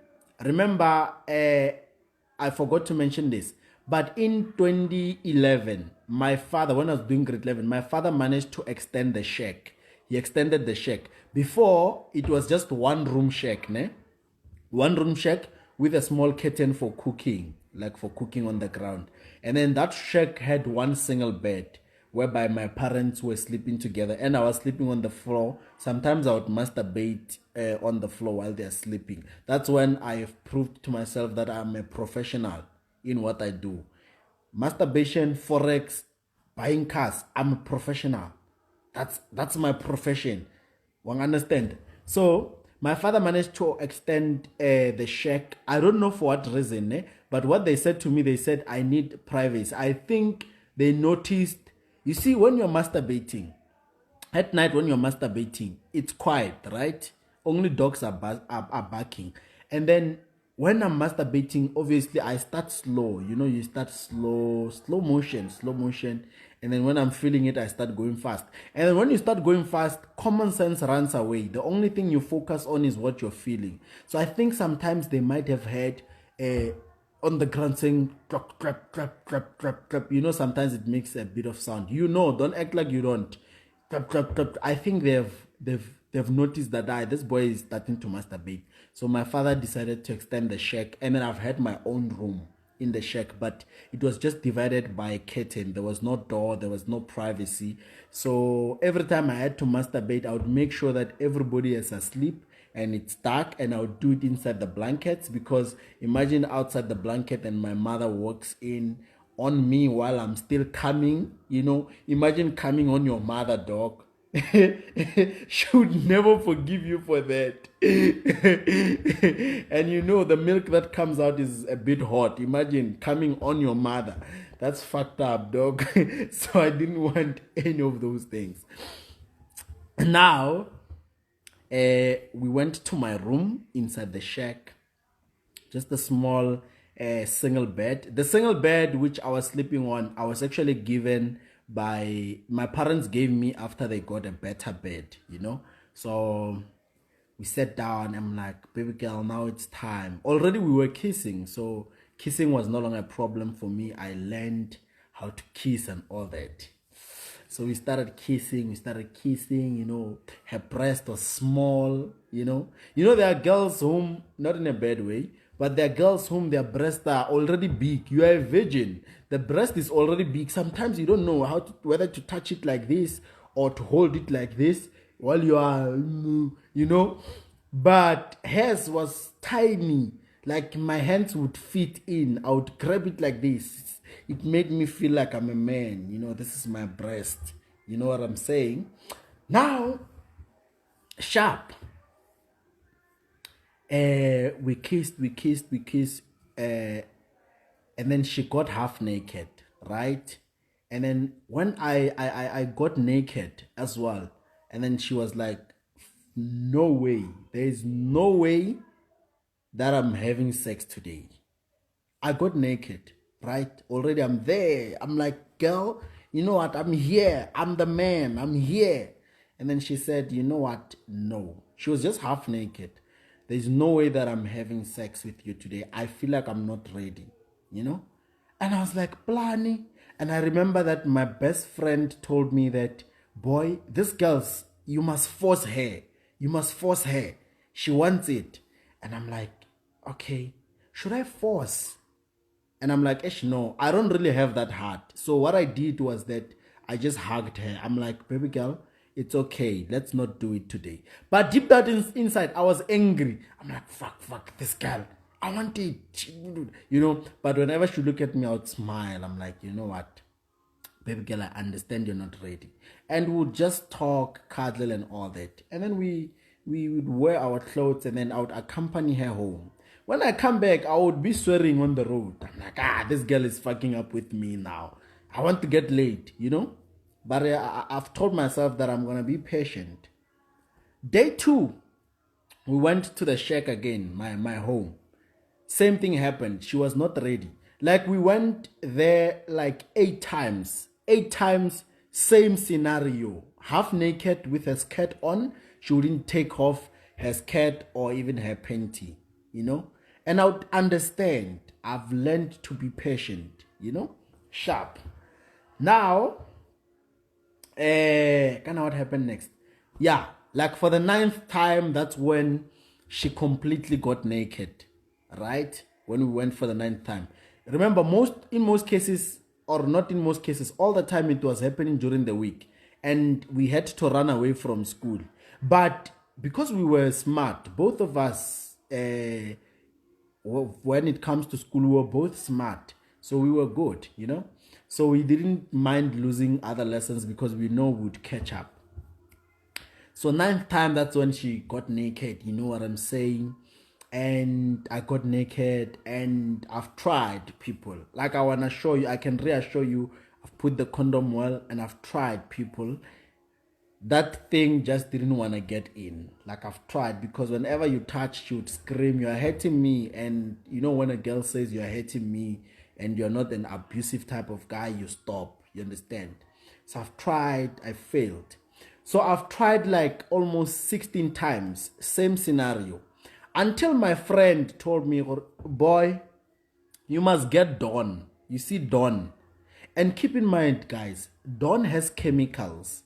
remember, I forgot to mention this, but in 2011, my father, when I was doing grade 11, my father managed to extend the shack. He extended the shack. Before, it was just one room shack, ne? One room shack with a small curtain for cooking, like for cooking on the ground. And then that shack had one single bed, whereby my parents were sleeping together and I was sleeping on the floor. Sometimes I would masturbate on the floor while they're sleeping. That's when I have proved to myself that I'm a professional in what I do. Masturbation, Forex, buying cars, I'm a professional. That's my profession. One understand? So my father managed to extend the shack. I don't know for what reason, but what they said to me, they said I need privacy. I think they noticed. You see, when you're masturbating, at night when you're masturbating, it's quiet, right? Only dogs are barking. And then when I'm masturbating, obviously I start slow. You start slow motion. And then when I'm feeling it, I start going fast. And then when you start going fast, common sense runs away. The only thing you focus on is what you're feeling. So I think sometimes they might have heard on the ground saying clap, clap, clap, clap, clap, clap. Sometimes it makes a bit of sound. Don't act like you don't. Clap, clap, clap. I think they've noticed that this boy is starting to masturbate. So my father decided to extend the shack, and then I've had my own room in the shack, but it was just divided by a curtain. There was no door, there was no privacy. So every time I had to masturbate, I would make sure that everybody is asleep and it's dark, and I would do it inside the blankets, because imagine outside the blanket and my mother walks in on me while I'm still coming. Imagine coming on your mother, dog. She would never forgive you for that. And the milk that comes out is a bit hot. Imagine coming on your mother. That's fucked up, dog. So I didn't want any of those things. Now, we went to my room inside the shack. Just a small single bed. The single bed which I was sleeping on, I was actually given by my parents, gave me after they got a better bed. So we sat down. I'm like, baby girl, now it's time. Already we were kissing, so kissing was no longer a problem for me. I learned how to kiss and all that. So we started kissing. Her breast was small. There are girls whom, not in a bad way, but there are girls whom their breasts are already big. You are a virgin. The breast is already big. Sometimes you don't know whether to touch it like this or to hold it like this while you are, But hers was tiny. Like my hands would fit in. I would grab it like this. It made me feel like I'm a man. This is my breast. You know what I'm saying? Now, sharp. We kissed. And then she got half naked, right? And then when I got naked as well, and then she was like, no way. There is no way that I'm having sex today. I got naked, right? Already I'm there. I'm like, girl, you know what? I'm here. I'm the man. I'm here. And then she said, you know what? No. She was just half naked. There's no way that I'm having sex with you today. I feel like I'm not ready, And I was like, Blani. And I remember that my best friend told me that, boy, this girl's, you must force her. You must force her. She wants it. And I'm like, okay, should I force? And I'm like, no, I don't really have that heart. So what I did was that I just hugged her. I'm like, baby girl, it's okay. Let's not do it today. But deep down inside, I was angry. I'm like, fuck, this girl. I want it. But whenever she look at me, I would smile. I'm like, you know what? Baby girl, I understand you're not ready. And we'll just talk, cuddle and all that. And then we would wear our clothes, and then I would accompany her home. When I come back, I would be swearing on the road. I'm like, this girl is fucking up with me now. I want to get late, But I've told myself that I'm going to be patient. Day 2, we went to the shack again, my home. Same thing happened. She was not ready. Like, we went there like 8 times. 8 times, same scenario. Half naked with her skirt on. She wouldn't take off her skirt or even her panty, And I would understand. I've learned to be patient, Sharp. Now, what happened next? Yeah, like for the 9th time, that's when she completely got naked, right? When we went for the 9th time. Remember, in most cases, or not in most cases, all the time it was happening during the week. And we had to run away from school. But because we were smart, both of us, when it comes to school, we were both smart. So we were good, So we didn't mind losing other lessons because we know we'd catch up. So 9th time, that's when she got naked. You know what I'm saying? And I got naked, and I've tried, people. Like, I want to show you, I can reassure you, I've put the condom well, and I've tried, people. That thing just didn't want to get in. Like, I've tried, because whenever you touch, she would scream, you're hurting me. And when a girl says you're hurting me and you're not an abusive type of guy, you stop. You understand? So I've tried, I failed. So I've tried like almost 16 times, same scenario. Until my friend told me, boy, you must get Dawn. You see, Dawn. And keep in mind, guys, Dawn has chemicals.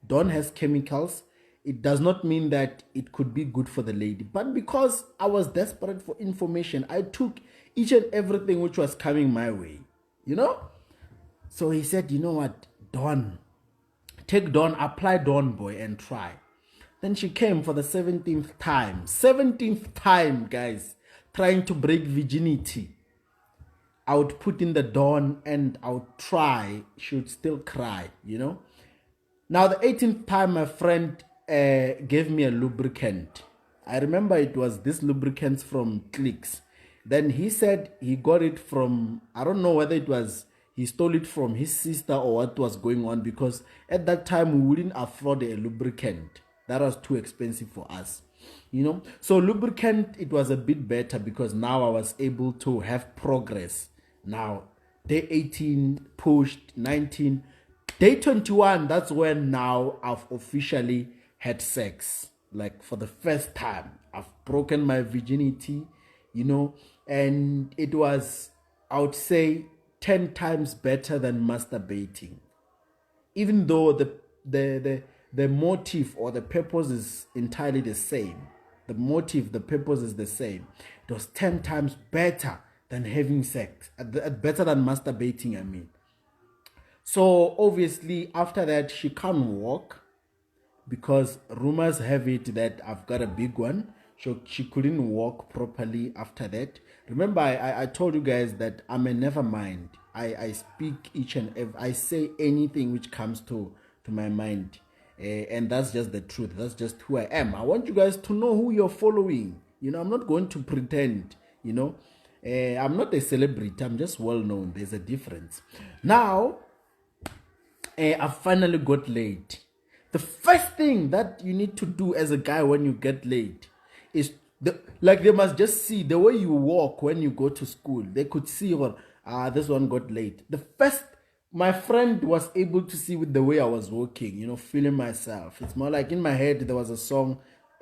Dawn has chemicals. It does not mean that it could be good for the lady. But because I was desperate for information, I took each and everything which was coming my way. So he said, you know what, Dawn. Take Dawn, apply Dawn, boy, and try. Then she came for the 17th time. 17th time, guys, trying to break virginity. I would put in the dawn and I would try. She would still cry, you know. Now, the 18th time, my friend gave me a lubricant. I remember it was this lubricant from Clicks. Then he said he got it from, I don't know whether it was, he stole it from his sister or what was going on, because at that time we wouldn't afford a lubricant. That was too expensive for us, you know. So lubricant, it was a bit better because now I was able to have progress. Now, day 18 pushed, 19, day 21, that's when now I've officially had sex. Like for the first time, I've broken my virginity, you know, and it was, I would say, 10 times better than masturbating. Even though the motive or the purpose is entirely the same. The motive, the purpose is the same. It was 10 times better than having sex, better than masturbating, I mean. So obviously after that she can't walk, because rumors have it that I've got a big one. So she couldn't walk properly after that. Remember, I told you guys that I'm a never mind. I speak each and every, I say anything which comes to my mind. And that's just the truth. That's just who I am. I want you guys to know who you're following. You know, I'm not going to pretend, you know. I'm not a celebrity. I'm just well known. There's a difference. Now, I finally got laid. The first thing that you need to do as a guy when you get laid is they must just see the way you walk when you go to school. They could see, well, this one got laid. My friend was able to see with the way I was walking, you know, feeling myself. It's more like in my head there was a song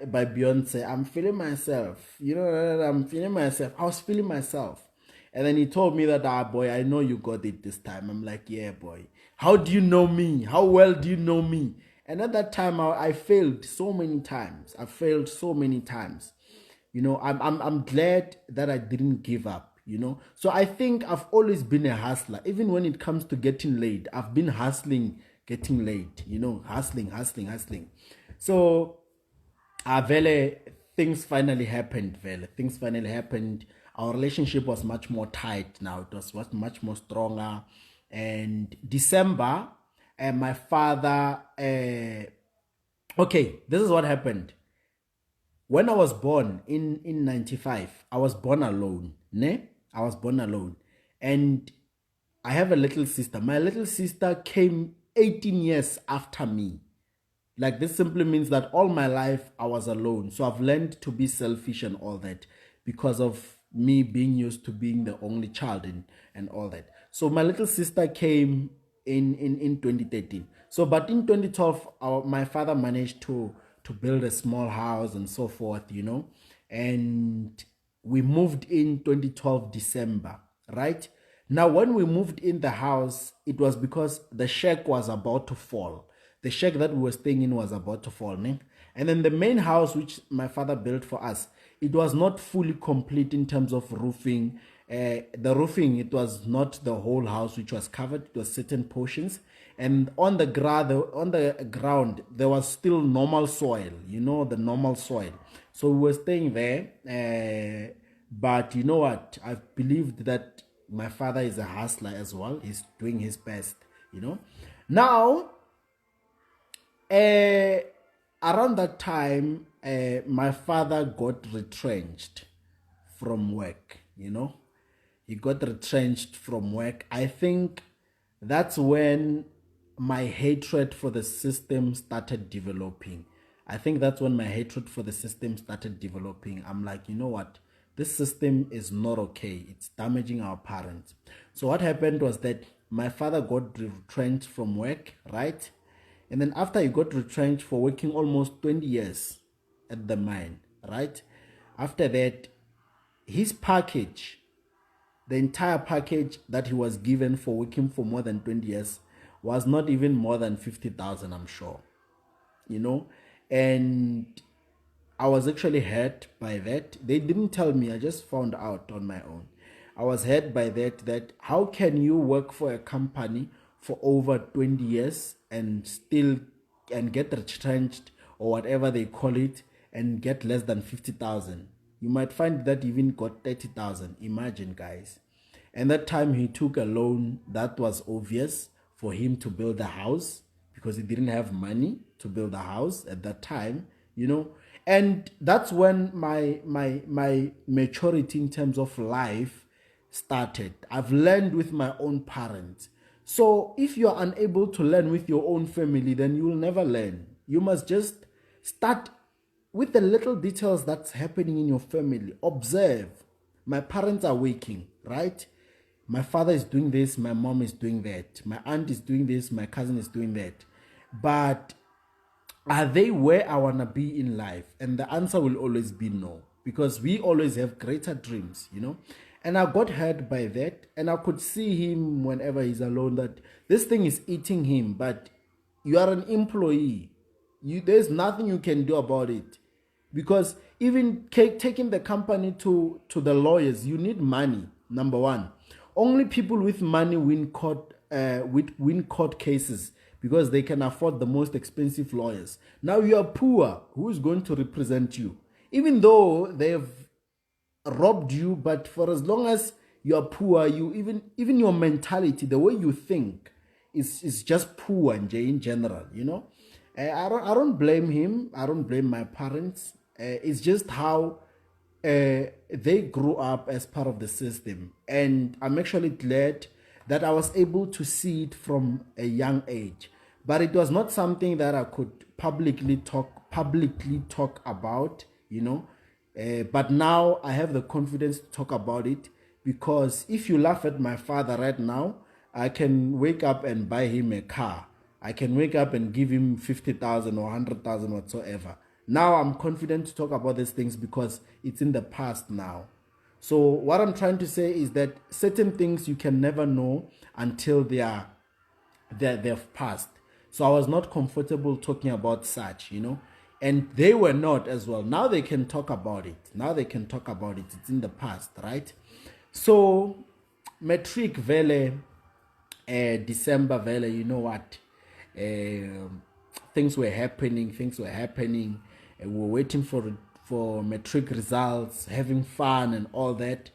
by Beyonce, I'm feeling myself. You know, I'm feeling myself. I was feeling myself. And then he told me that, boy, I know you got it this time. I'm like, yeah, boy. How do you know me? How well do you know me? And at that time, I failed so many times. I failed so many times. You know, I'm glad that I didn't give up, you know. So I think I've always been a hustler. Even when it comes to getting laid, I've been hustling, getting laid, you know, hustling. So, Vele, things finally happened, Vele. Things finally happened. Our relationship was much more tight now. It was much more stronger. And December, my father, okay, this is what happened. When I was born in 95, I was born alone. Ne? I was born alone. And I have a little sister. My little sister came 18 years after me. Like, this simply means that all my life I was alone. So I've learned to be selfish and all that because of me being used to being the only child and all that. So my little sister came in 2013. So, but in 2012, my father managed to build a small house and so forth, you know. And we moved in 2012 December, right? Now, when we moved in the house, it was because the shack was about to fall. The shack that we were staying in was about to fall. Ne? And then the main house, which my father built for us, it was not fully complete in terms of roofing. The roofing, it was not the whole house which was covered. It was certain portions. And on the ground, there was still normal soil, you know, the normal soil. So we were staying there. But you know what? I believed that my father is a hustler as well. He's doing his best, you know. Now, around that time, my father got retrenched from work, you know. He got retrenched from work. I think that's when my hatred for the system started developing. I think that's when my hatred for the system started developing. I'm like, you know what? This system is not okay. It's damaging our parents. So what happened was that my father got retrenched from work, right? And then after he got retrenched for working almost 20 years at the mine, right? After that, his package, the entire package that he was given for working for more than 20 years was not even more than 50,000, I'm sure, you know. And I was actually hurt by that. They didn't tell me, I just found out on my own. I was hurt by that how can you work for a company for over 20 years and get retrenched or whatever they call it and get less than 50,000. You might find that even got 30,000. Imagine, guys. And that time he took a loan that was obvious for him to build a house because he didn't have money to build a house at that time, And that's when my maturity in terms of life started. I've learned with my own parents. So if you're unable to learn with your own family, then you will never learn. You must just start with the little details that's happening in your family. Observe. My parents are waking, right? My father is doing this, my mom is doing that, my aunt is doing this, my cousin is doing that. But are they where I want to be in life? And the answer will always be no, because we always have greater dreams, And I got hurt by that, and I could see him whenever he's alone that this thing is eating him, but you are an employee. There's nothing you can do about it. Because even taking the company to the lawyers, you need money, number one. Only people with money win court cases because they can afford the most expensive lawyers. Now you are poor. Who is going to represent you? Even though they've robbed you, but for as long as you are poor, you even your mentality, the way you think, is just poor in general. I don't blame him. I don't blame my parents. It's just how they grew up as part of the system, and I'm actually glad that I was able to see it from a young age. But it was not something that I could publicly talk about, But now I have the confidence to talk about it, because if you laugh at my father right now, I can wake up and buy him a car. I can wake up and give him 50,000 or 100,000 whatsoever. Now I'm confident to talk about these things because it's in the past now. So what I'm trying to say is that certain things you can never know until they've passed. So I was not comfortable talking about such, and they were not as well. Now they can talk about it. It's in the past, right? So matric vele, December vele, you know what? Things were happening. We were waiting for matric results, having fun and all that.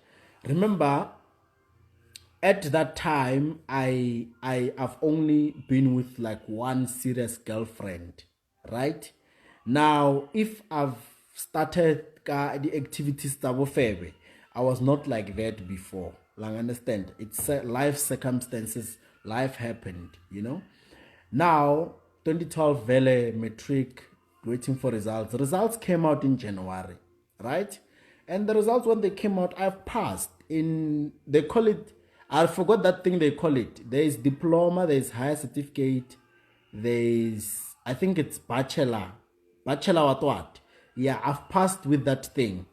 Remember, at that time, I've only been with like one serious girlfriend, right? Now, if I've started the activities that I was not like that before. Like, understand? It's life circumstances. Life happened, Now, 2012 Vele matric, waiting for results. The results came out in January, right? And the results, when they came out, I've passed. They call it, I forgot that thing they call it. There is diploma, there is higher certificate, I think it's bachelor what? Yeah, I've passed with that thing.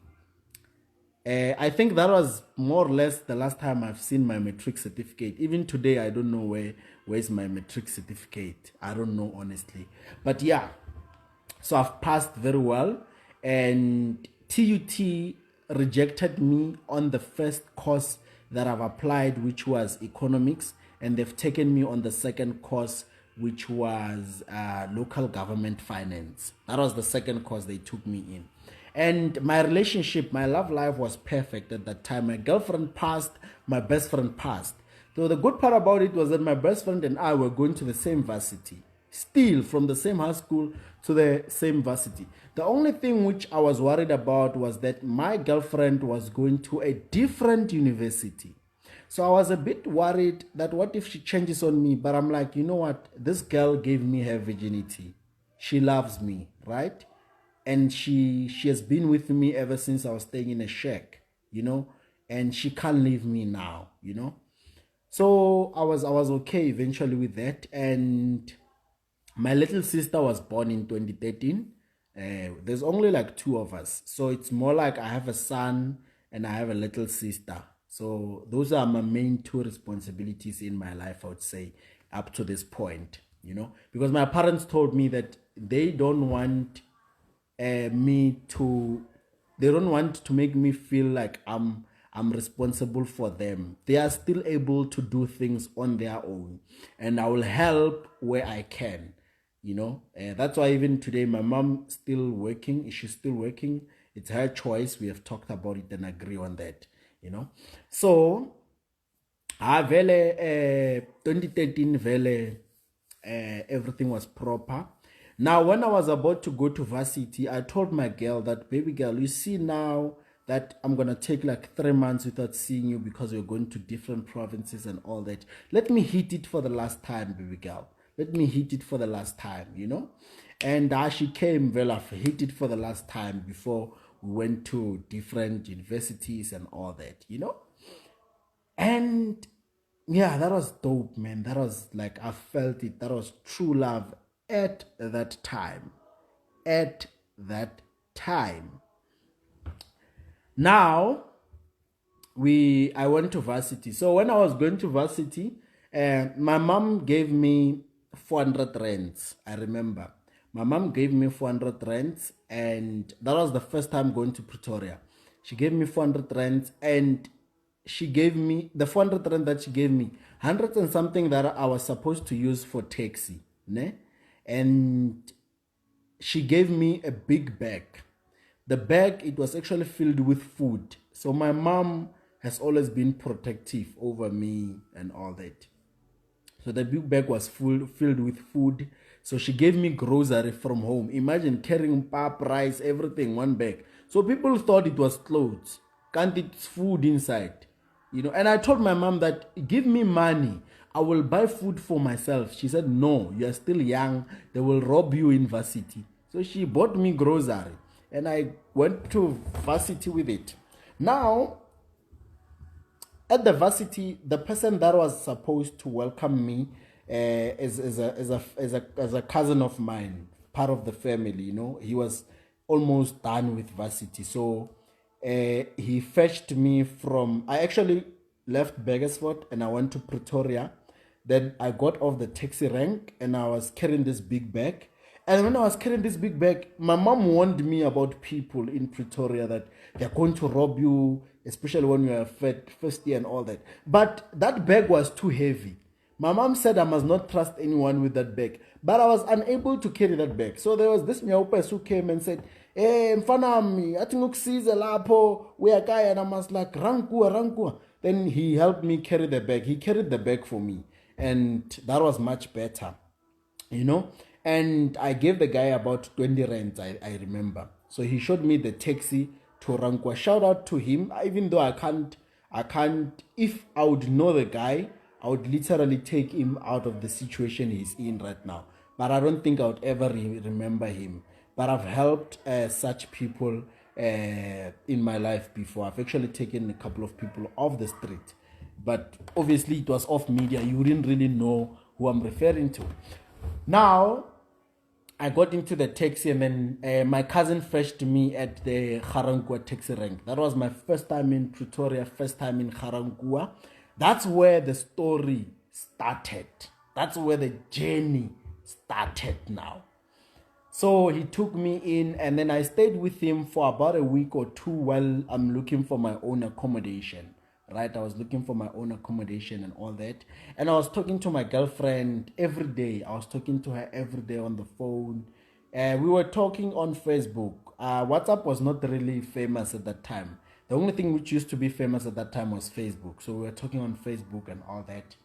I think that was more or less the last time I've seen my matric certificate. Even today, I don't know where's my matric certificate. I don't know, honestly. But yeah, so I've passed very well. And TUT rejected me on the first course that I've applied, which was economics. And they've taken me on the second course, which was local government finance. That was the second course they took me in. And my relationship, my love life was perfect at that time. My girlfriend passed, my best friend passed. So the good part about it was that my best friend and I were going to the same varsity. Still from the same high school to the same varsity. The only thing which I was worried about was that my girlfriend was going to a different university. So I was a bit worried that what if she changes on me? But I'm like, you know what? This girl gave me her virginity. She loves me, right? And she has been with me ever since I was staying in a shack, and she can't leave me now, So I was okay eventually with that. And my little sister was born in 2013. There's only like two of us. So it's more like I have a son and I have a little sister. So those are my main two responsibilities in my life, I would say, up to this point, because my parents told me that they don't want they don't want to make me feel like I'm responsible for them. They are still able to do things on their own, and I will help where I can. That's why even today my mom still working. She's still working. It's her choice. We have talked about it and agree on that. So vele 2013 vele everything was proper. Now when I was about to go to varsity, I told my girl that, baby girl, you see now that I'm gonna take like 3 months without seeing you because we're going to different provinces and all that. Let me hit it for the last time, baby girl. Let me hit it for the last time, And she came, well, I've hit it for the last time before we went to different universities and all that, And yeah, that was dope, man. That was like, I felt it. That was true love at that time. At that time. Now, I went to varsity. So when I was going to varsity, my mom gave me 400 rands. I remember. My mom gave me 400 rands, and that was the first time going to Pretoria. She gave me 400 rands, and she gave me the 400 rand that she gave me, 100 and something that I was supposed to use for taxi, ne? And she gave me a big bag. The bag, it was actually filled with food. So my mom has always been protective over me and all that. So the big bag was filled with food. So she gave me grocery from home. Imagine carrying pap, rice, everything, one bag. So people thought it was clothes. Can't it's food inside. And I told my mom that, give me money. I will buy food for myself. She said, no, you are still young. They will rob you in varsity. So she bought me grocery. And I went to varsity with it. Now, at the varsity, the person that was supposed to welcome me is a cousin of mine, part of the family. He was almost done with varsity, so he fetched me from. I actually left Begersford and I went to Pretoria. Then I got off the taxi rank and I was carrying this big bag. And when I was carrying this big bag, my mom warned me about people in Pretoria that they're going to rob you, especially when you're first year and all that. But that bag was too heavy. My mom said I must not trust anyone with that bag. But I was unable to carry that bag. So there was this Nyaupas who came and said, hey, mfanami, I think ukusize lapho, uyakaya, and I was like, rankua. Then he helped me carry the bag. He carried the bag for me. And that was much better, And I gave the guy about 20 rands, I remember. So he showed me the taxi to Rankwa. Shout out to him, even though I can't, if I would know the guy, I would literally take him out of the situation he's in right now. But I don't think I would ever remember him. But I've helped such people in my life before. I've actually taken a couple of people off the street. But obviously it was off media. You wouldn't really know who I'm referring to. Now, I got into the taxi and then my cousin fetched me at the Garangua taxi rank. That was my first time in Pretoria, first time in Garangua. That's where the story started. That's where the journey started now. So he took me in and then I stayed with him for about a week or two while I'm looking for my own accommodation. Right, I was looking for my own accommodation and all that. And I was talking to my girlfriend every day. I was talking to her every day on the phone. We were talking on Facebook. WhatsApp was not really famous at that time. The only thing which used to be famous at that time was Facebook. So we were talking on Facebook and all that.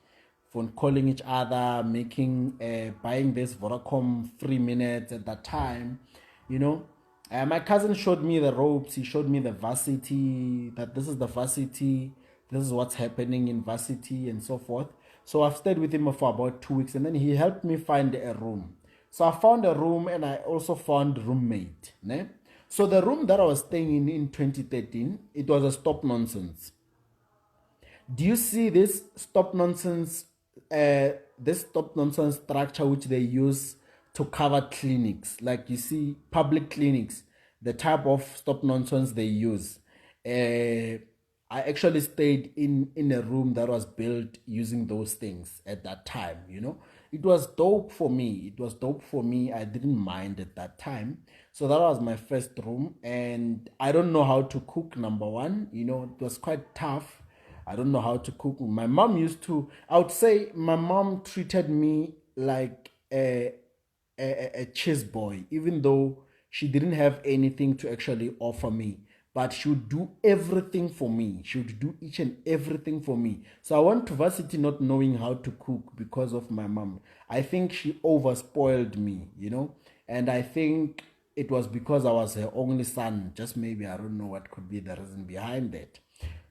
Phone calling each other, buying this Vodacom 3 minutes at that time, My cousin showed me the ropes. He showed me the varsity, that this is the varsity. This is what's happening in varsity and so forth. So I've stayed with him for about 2 weeks and then he helped me find a room. So I found a room and I also found roommate. Ne? So the room that I was staying in 2013, it was a stop nonsense. Do you see this stop nonsense structure which they use to cover clinics? Like you see public clinics, the type of stop nonsense they use. I actually stayed in a room that was built using those things at that time, It was dope for me. I didn't mind at that time. So that was my first room. And I don't know how to cook, number one. It was quite tough. I don't know how to cook. My mom I would say my mom treated me like a a cheese boy, even though she didn't have anything to actually offer me. But she would do everything for me. She would do each and everything for me. So I went to varsity not knowing how to cook because of my mom. I think she overspoiled me, and I think it was because I was her only son. Just maybe, I don't know what could be the reason behind that.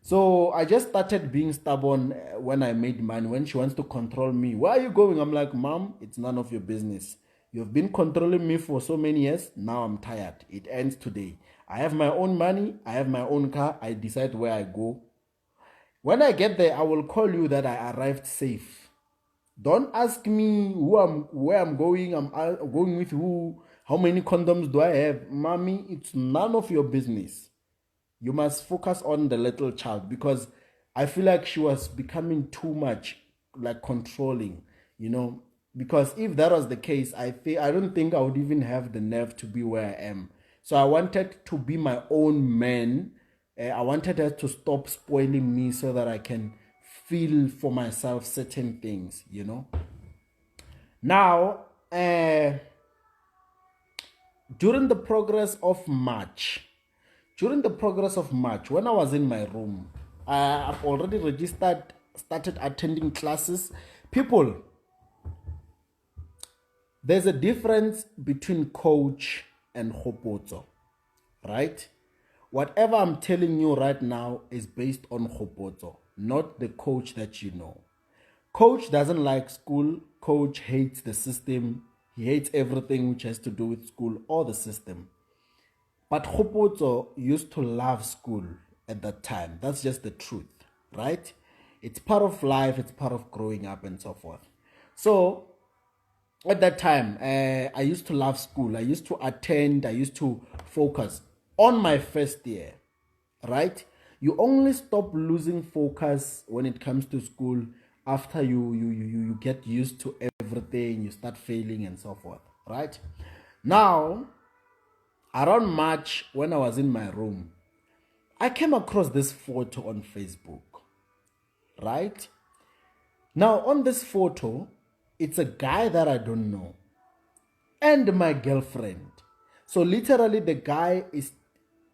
So I just started being stubborn when I made money. When she wants to control me, where are you going? I'm like, Mom, it's none of your business. You've been controlling me for so many years. Now I'm tired. It ends today. I have my own money. I have my own car. I decide where I go. When I get there, I will call you that I arrived safe. Don't ask me where I'm going. I'm going with who. How many condoms do I have? Mommy, it's none of your business. You must focus on the little child, because I feel like she was becoming too much, like controlling, because if that was the case, I don't think I would even have the nerve to be where I am. So I wanted to be my own man. I wanted her to stop spoiling me so that I can feel for myself certain things, Now, during the progress of March, when I was in my room, I've already started attending classes. People, there's a difference between coach and Khopotso, right? Whatever I'm telling you right now is based on Khopotso, not the coach that you know. Coach doesn't like school. Coach hates the system. He hates everything which has to do with school or the system. But Khopotso used to love school at that time. That's just the truth, right? It's part of life. It's part of growing up and so forth. So at that time, I used to love school. I used to attend. I used to focus on my first year, right? You only stop losing focus when it comes to school after you get used to everything. You start failing and so forth, right? Now, around March, when I was in my room, I came across this photo on Facebook, right? Now, on this photo, it's a guy that I don't know and my girlfriend. So literally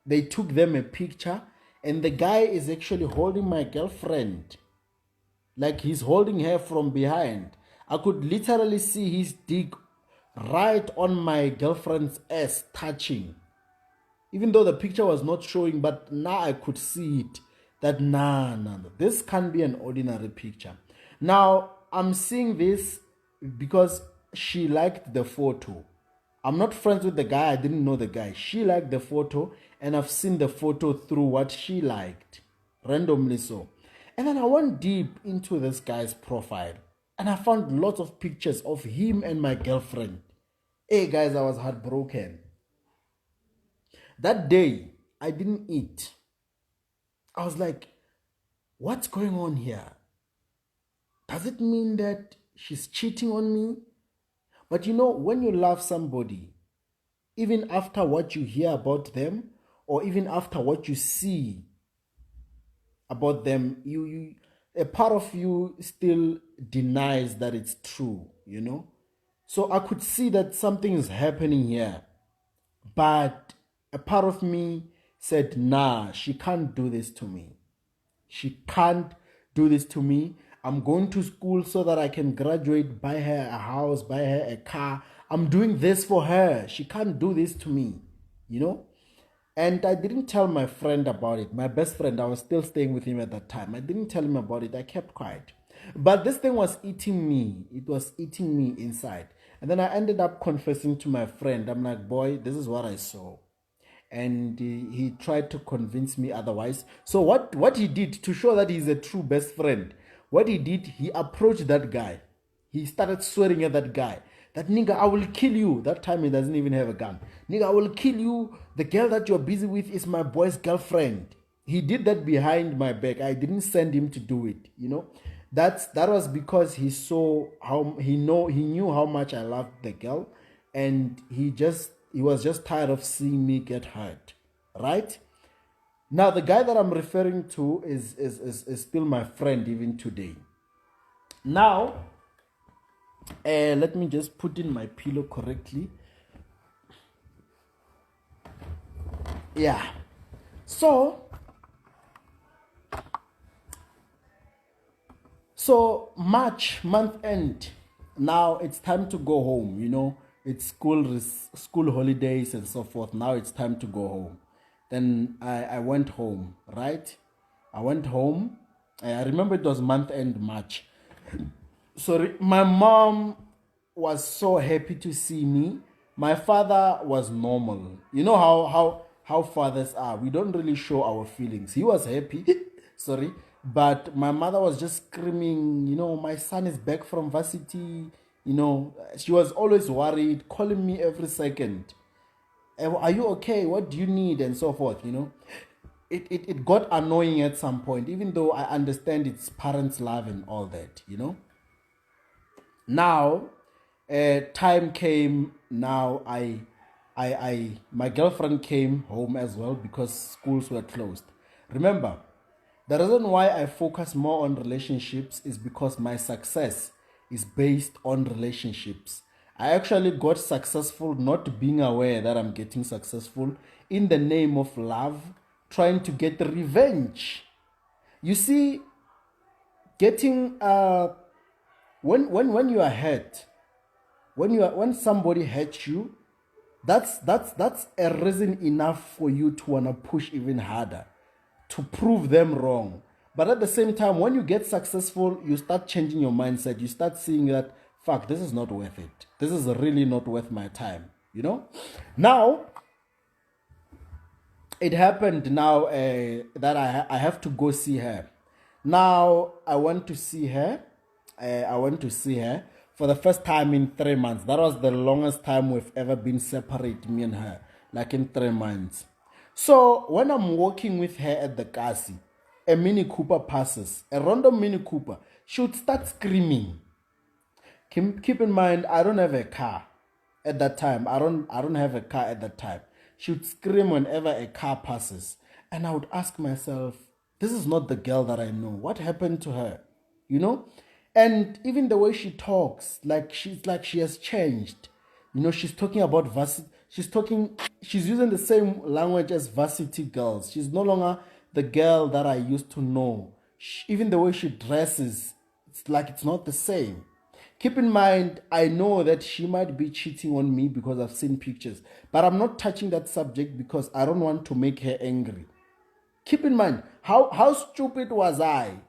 they took them a picture, and the guy is actually holding my girlfriend. Like he's holding her from behind. I could literally see his dick right on my girlfriend's ass touching. Even though the picture was not showing, but now I could see it. That this can't be an ordinary picture. Now, I'm seeing this because she liked the photo. I'm not friends with the guy. I didn't know the guy. She liked the photo, and I've seen the photo through what she liked, randomly so. And then I went deep into this guy's profile, and I found lots of pictures of him and my girlfriend. Hey guys, I was heartbroken. That day, I didn't eat. I was like, what's going on here? Does it mean that she's cheating on me? But when you love somebody, even after what you hear about them, or even after what you see about them, a part of you still denies that it's true, So I could see that something is happening here. But a part of me said, nah, she can't do this to me. She can't do this to me. I'm going to school so that I can graduate, buy her a house, buy her a car. I'm doing this for her. She can't do this to me, And I didn't tell my friend about it. My best friend, I was still staying with him at that time. I didn't tell him about it. I kept quiet. But this thing was eating me. It was eating me inside. And then I ended up confessing to my friend. I'm like, boy, this is what I saw. And he tried to convince me otherwise. So what he did to show that he's a true best friend, what he did, he approached that guy. He started swearing at that guy. That nigga, I will kill you. That time he doesn't even have a gun. Nigga, I will kill you. The girl that you're busy with is my boy's girlfriend. He did that behind my back. I didn't send him to do it, That was because he saw how he knew how much I loved the girl, and he was just tired of seeing me get hurt, right? Now the guy that I'm referring to is still my friend even today. Now, Let me just put in my pillow correctly. Yeah. So March month end. Now it's time to go home. It's school holidays and so forth. Now it's time to go home. Then I went home. Right. I went home. I remember it was month end March. Sorry, my mom was so happy to see me. My father was normal. You know how fathers are. We don't really show our feelings. He was happy, sorry, but my mother was just screaming. My son is back from varsity. She was always worried, calling me every second. Are you okay? What do you need? And so forth. It got annoying at some point, even though I understand it's parents' love and all that. Now time came. Now my girlfriend came home as well because schools were closed. Remember, the reason why I focus more on relationships is because my success is based on relationships. I actually got successful not being aware that I'm getting successful in the name of love, trying to get revenge. You see, getting when you are hurt, when somebody hurts you, that's a reason enough for you to want to push even harder to prove them wrong. But at the same time, when you get successful, you start changing your mindset. You start seeing that, fuck, this is not worth it. This is really not worth my time. Now it happened now that I have to go see her. Now I went to see her. I went to see her for the first time in 3 months. That was the longest time we've ever been separate, me and her, like in 3 months. So when I'm walking with her at the Kasi, a Mini Cooper passes, a random Mini Cooper. She would start screaming. Keep in mind, I don't have a car at that time. I don't have a car at that time. She would scream whenever a car passes. And I would ask myself, this is not the girl that I know. What happened to her? And even the way she talks, she's like she has changed. She's talking about varsity. She's using the same language as varsity girls. She's no longer the girl that I used to know. Even the way she dresses, it's like it's not the same. Keep in mind, I know that she might be cheating on me because I've seen pictures, but I'm not touching that subject because I don't want to make her angry. Keep in mind, how stupid was I?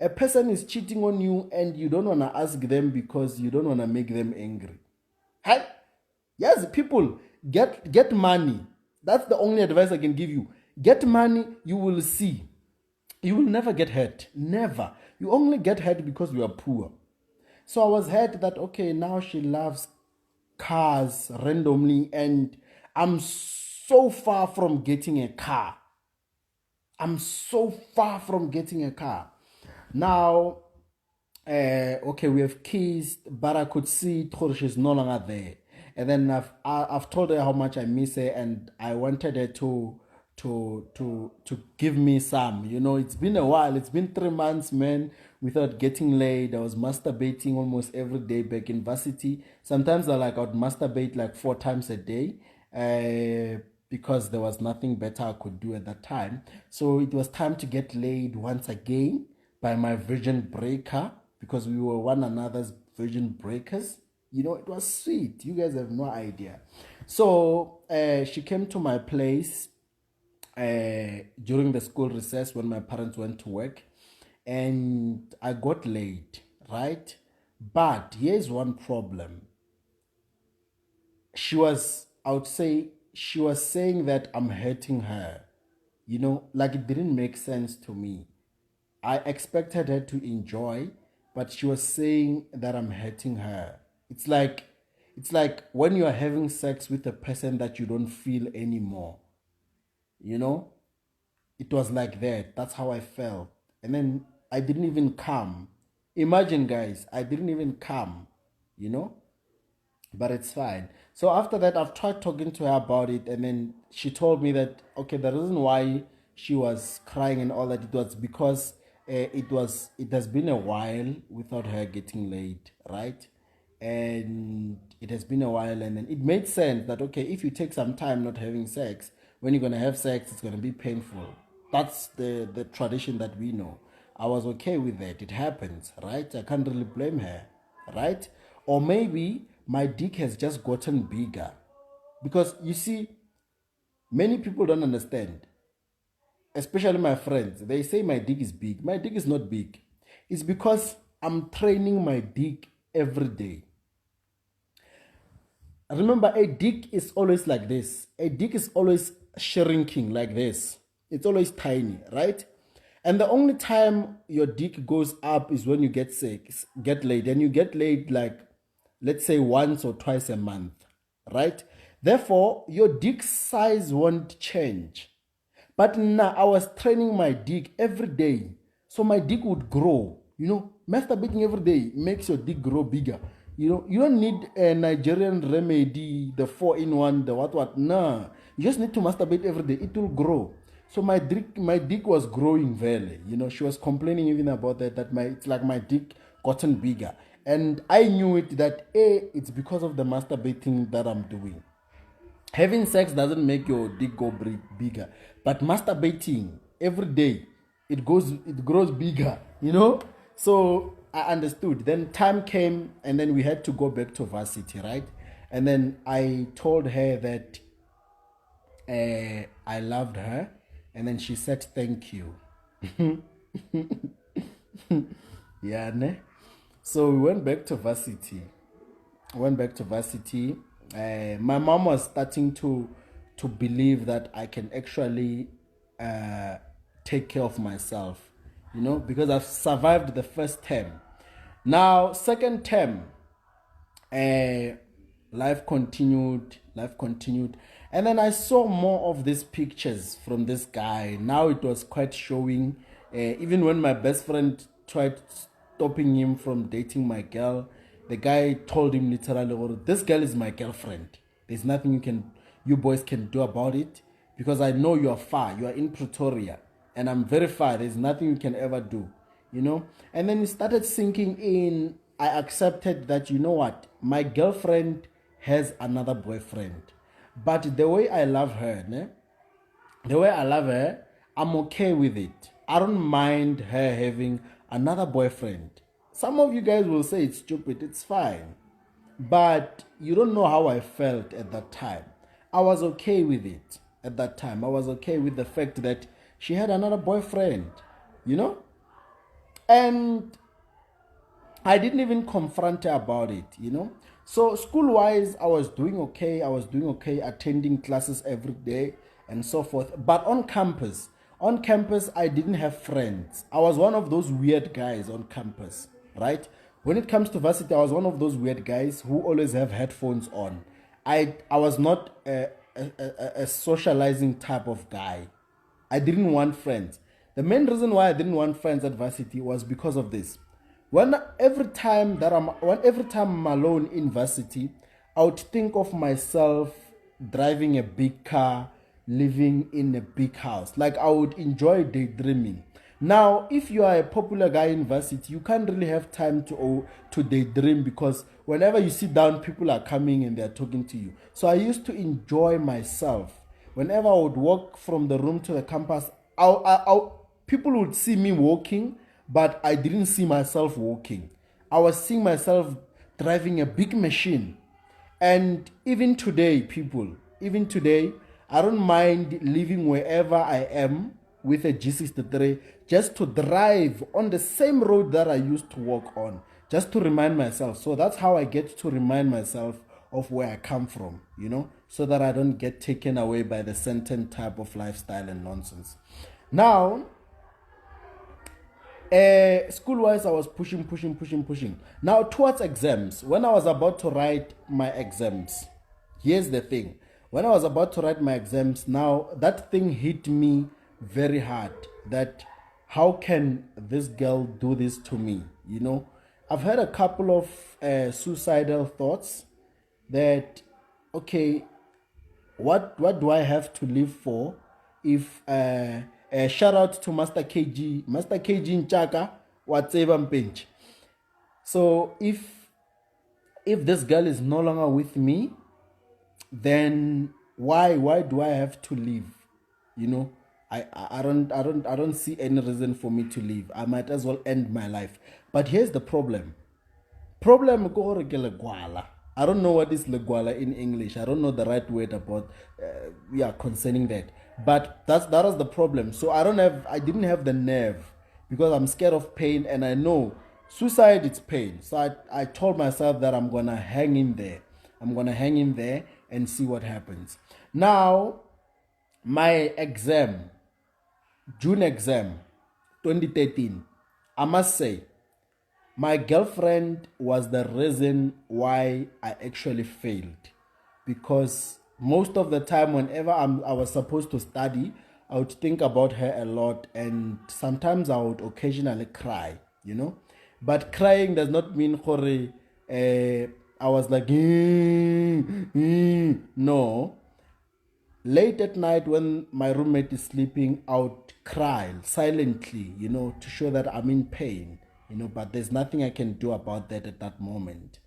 A person is cheating on you and you don't want to ask them because you don't want to make them angry. Hey, yes, people, get money. That's the only advice I can give you. Get money, you will see. You will never get hurt. Never. You only get hurt because you are poor. So I was hurt that, okay, now she loves cars randomly and I'm so far from getting a car. I'm so far from getting a car. Now, okay, we have kissed, but I could see she's no longer there. And then I've told her how much I miss her, and I wanted her to give me some. It's been a while. It's been 3 months, man, without getting laid. I was masturbating almost every day back in varsity. Sometimes I would masturbate like 4 times a day. Because there was nothing better I could do at that time. So it was time to get laid once again by my virgin breaker, because we were one another's virgin breakers. It was sweet. You guys have no idea. So she came to my place during the school recess when my parents went to work, and I got laid, right? But here's one problem. I would say, she was saying that I'm hurting her. It didn't make sense to me. I expected her to enjoy, but she was saying that I'm hurting her. It's like when you are having sex with a person that you don't feel anymore. It was like that. That's how I felt. And then I didn't even come. Imagine, guys, I didn't even come, but it's fine. So after that, I've tried talking to her about it, and then she told me that, okay, the reason why she was crying and all that, it was because it has been a while without her getting laid, right? and it has been a while, and then it made sense that okay, if you take some time not having sex, when you're gonna have sex, it's gonna be painful. That's the tradition that we know. I was okay with that. It happens, right? I can't really blame her, right? Or maybe my dick has just gotten bigger. Because you see, many people don't understand, especially my friends. They say my dick is big. My dick is not big. It's because I'm training my dick every day. Remember, a dick is always like this. A dick is always shrinking like this. It's always tiny, right? And the only time your dick goes up is when you get sick, get laid. And you get laid like, let's say, once or twice a month, right? Therefore, your dick size won't change. But now I was training my dick every day. So my dick would grow. Masturbating every day makes your dick grow bigger. You don't need a Nigerian remedy, the 4-in-1, the what. Nah. You just need to masturbate every day. It will grow. So my dick was growing very. She was complaining even about that it's like my dick gotten bigger. And I knew it that it's because of the masturbating that I'm doing. Having sex doesn't make your dick go bigger, but masturbating every day, it grows bigger, So I understood. Then time came, and then we had to go back to varsity, right? And then I told her that I loved her, and then she said thank you. Yeah, ne? So we went back to varsity. My mom was starting to believe that I can actually take care of myself, because I've survived the first term. Now, second term, life continued, and then I saw more of these pictures from this guy. Now it was quite showing. Even when my best friend tried stopping him from dating my girl, the guy told him literally, "This girl is my girlfriend. There's nothing you boys can do about it, because I know you are far. You are in Pretoria, and I'm very far. There's nothing you can ever do." And then it started sinking in. I accepted that, what, my girlfriend has another boyfriend, but the way I love her, I'm okay with it. I don't mind her having another boyfriend. Some of you guys will say it's stupid. It's fine. But you don't know how I felt at that time. I was okay with it at that time. I was okay with the fact that she had another boyfriend, And I didn't even confront her about it, So school-wise, I was doing okay. Attending classes every day and so forth. But on campus, I didn't have friends. I was one of those weird guys on campus, right? When it comes to varsity, I was one of those weird guys who always have headphones on. I was not a socializing type of guy. I didn't want friends. The main reason why I didn't want friends at varsity was because of this. Every time I'm alone in varsity, I would think of myself driving a big car, living in a big house. Like, I would enjoy daydreaming. Now, if you are a popular guy in varsity, you can't really have time to daydream, because whenever you sit down, people are coming and they're talking to you. So I used to enjoy myself. Whenever I would walk from the room to the campus, people would see me walking, but I didn't see myself walking. I was seeing myself driving a big machine. And even today, I don't mind living wherever I am with a G63, just to drive on the same road that I used to walk on, just to remind myself. So that's how I get to remind myself of where I come from, so that I don't get taken away by the certain type of lifestyle and nonsense. Now, school-wise, I was pushing. Now, towards exams, when I was about to write my exams, here's the thing. When I was about to write my exams, now, that thing hit me very hard, that how can this girl do this to me, I've had a couple of suicidal thoughts that, okay, what do I have to live for if shout out to Master KG in Chaka, whatever pinch. So if if this girl is no longer with me, then why do I have to leave? You know, I don't see any reason for me to leave. I might as well end my life. But here's the problem. Problem ko gore ke legwala. I don't know what is legwala in English. I don't know the right word about concerning that. But that was the problem. So I didn't have the nerve because I'm scared of pain and I know suicide is pain. So I told myself that I'm gonna hang in there. I'm gonna hang in there and see what happens. Now, my exam, June exam, 2013, I must say, my girlfriend was the reason why I actually failed. Because most of the time, whenever I was supposed to study, I would think about her a lot, and sometimes I would occasionally cry, you know. But crying does not mean I was like, no. Late at night when my roommate is sleeping, I would cry silently, you know, to show that I'm in pain, you know, but there's nothing I can do about that at that moment.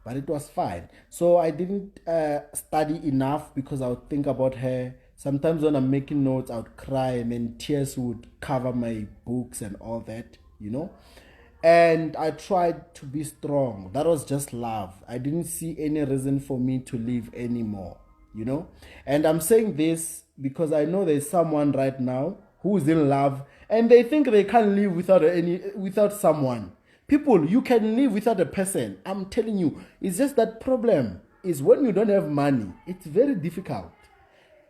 But it was fine. So I didn't study enough because I would think about her. Sometimes when I'm making notes, I would cry and then tears would cover my books and all that, you know. And I tried to be strong. That was just love. I didn't see any reason for me to live anymore, you know. And I'm saying this because I know there's someone right now who's in love and they think they can't live without someone. People, you can live without a person. I'm telling you, it's just that problem is when you don't have money, it's very difficult.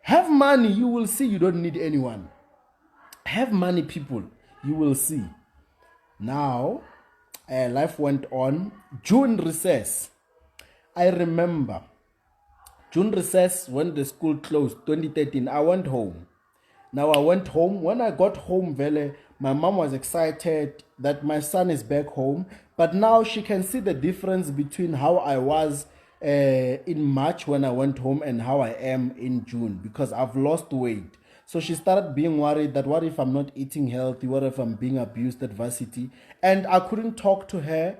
Have money, you will see you don't need anyone. Have money, people, you will see. Now, life went on. June recess. I remember June recess when the school closed, 2013, I went home. Now I went home. When I got home, my mom was excited that my son is back home. But now she can see the difference between how I was in March when I went home and how I am in June because I've lost weight. So she started being worried that what if I'm not eating healthy? What if I'm being abused at varsity? And I couldn't talk to her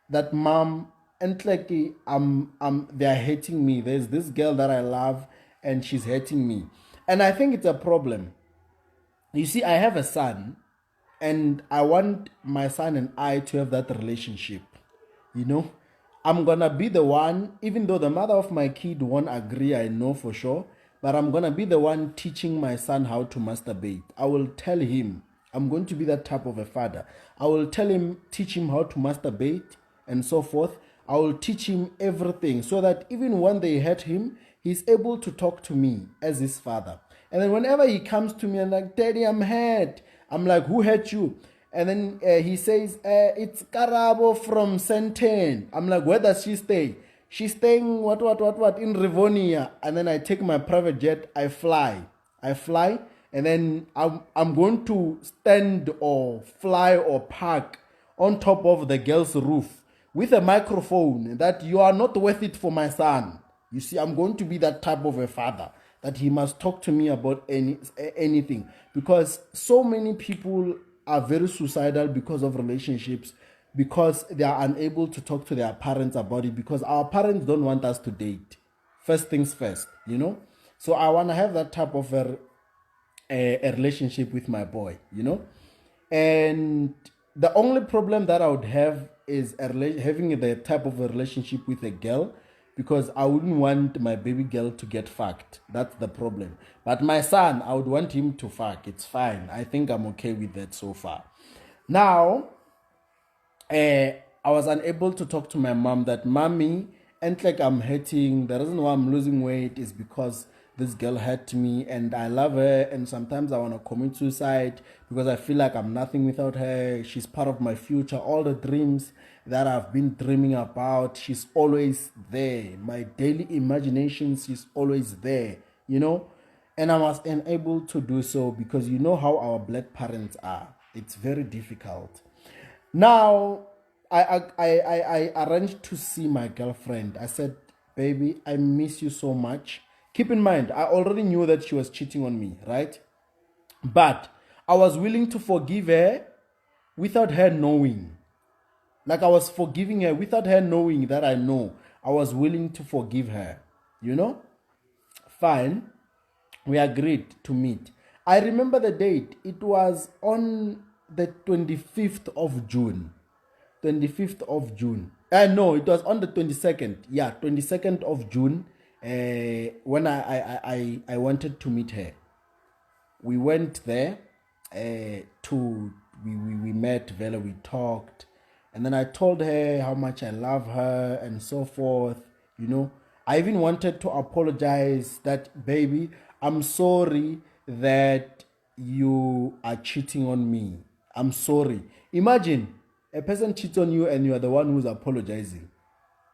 that mom and like they're hating me. There's this girl that I love and she's hating me. And I think it's a problem. You see, I have a son and I want my son and I to have that relationship. You know, I'm gonna be the one, even though the mother of my kid won't agree, I know for sure, but I'm gonna be the one teaching my son how to masturbate. I will tell him, I'm going to be that type of a father. I will teach him how to masturbate and so forth. I will teach him everything so that even when they hurt him, he's able to talk to me as his father. And then whenever he comes to me and like, Daddy, I'm hurt. I'm like, who hurt you? And then he says, it's Karabo from Senten. I'm like, where does she stay? She's staying what in Rivonia. And then I take my private jet, I fly, and then I'm going to stand or fly or park on top of the girl's roof with a microphone that you are not worth it for my son. You see, I'm going to be that type of a father that he must talk to me about anything, because so many people are very suicidal because of relationships, because they are unable to talk to their parents about it, because our parents don't want us to date. First things first, you know. So I want to have that type of a relationship with my boy, you know. And the only problem that I would have is having the type of a relationship with a girl, because I wouldn't want my baby girl to get fucked. That's the problem. But my son, I would want him to fuck. It's fine. I think I'm okay with that so far. Now, I was unable to talk to my mom that, Mommy, and like I'm hurting. The reason why I'm losing weight is because this girl hurt me and I love her, and sometimes I want to commit suicide because I feel like I'm nothing without her. She's part of my future. All the dreams that I've been dreaming about, she's always there. My daily imaginations, she's always there, you know. And I was unable to do so because you know how our black parents are. It's very difficult. Now, I arranged to see my girlfriend. I said, baby, I miss you so much. Keep in mind, I already knew that she was cheating on me, right? But I was willing to forgive her without her knowing. Like I was forgiving her without her knowing that I know. I was willing to forgive her, you know? Fine. We agreed to meet. I remember the date. It was on the 25th of June. 25th of June. No, it was on the 22nd. Yeah, 22nd of June. When I wanted to meet her. We went there we met Vela, we talked, and then I told her how much I love her and so forth, you know. I even wanted to apologize that, baby, I'm sorry that you are cheating on me. I'm sorry. Imagine a person cheats on you and you are the one who's apologizing.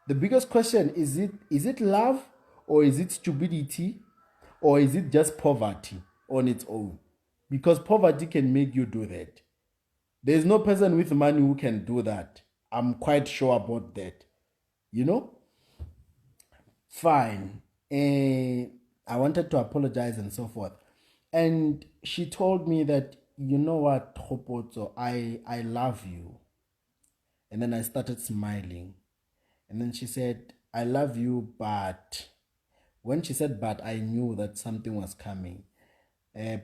The biggest question is it love, or is it stupidity, or is it just poverty on its own? Because poverty can make you do that. There's no person with money who can do that. I'm quite sure about that. You know? Fine. I wanted to apologize and so forth. And she told me that, you know what, Hopoto, I love you. And then I started smiling. And then she said, I love you, but when she said but, I knew that something was coming.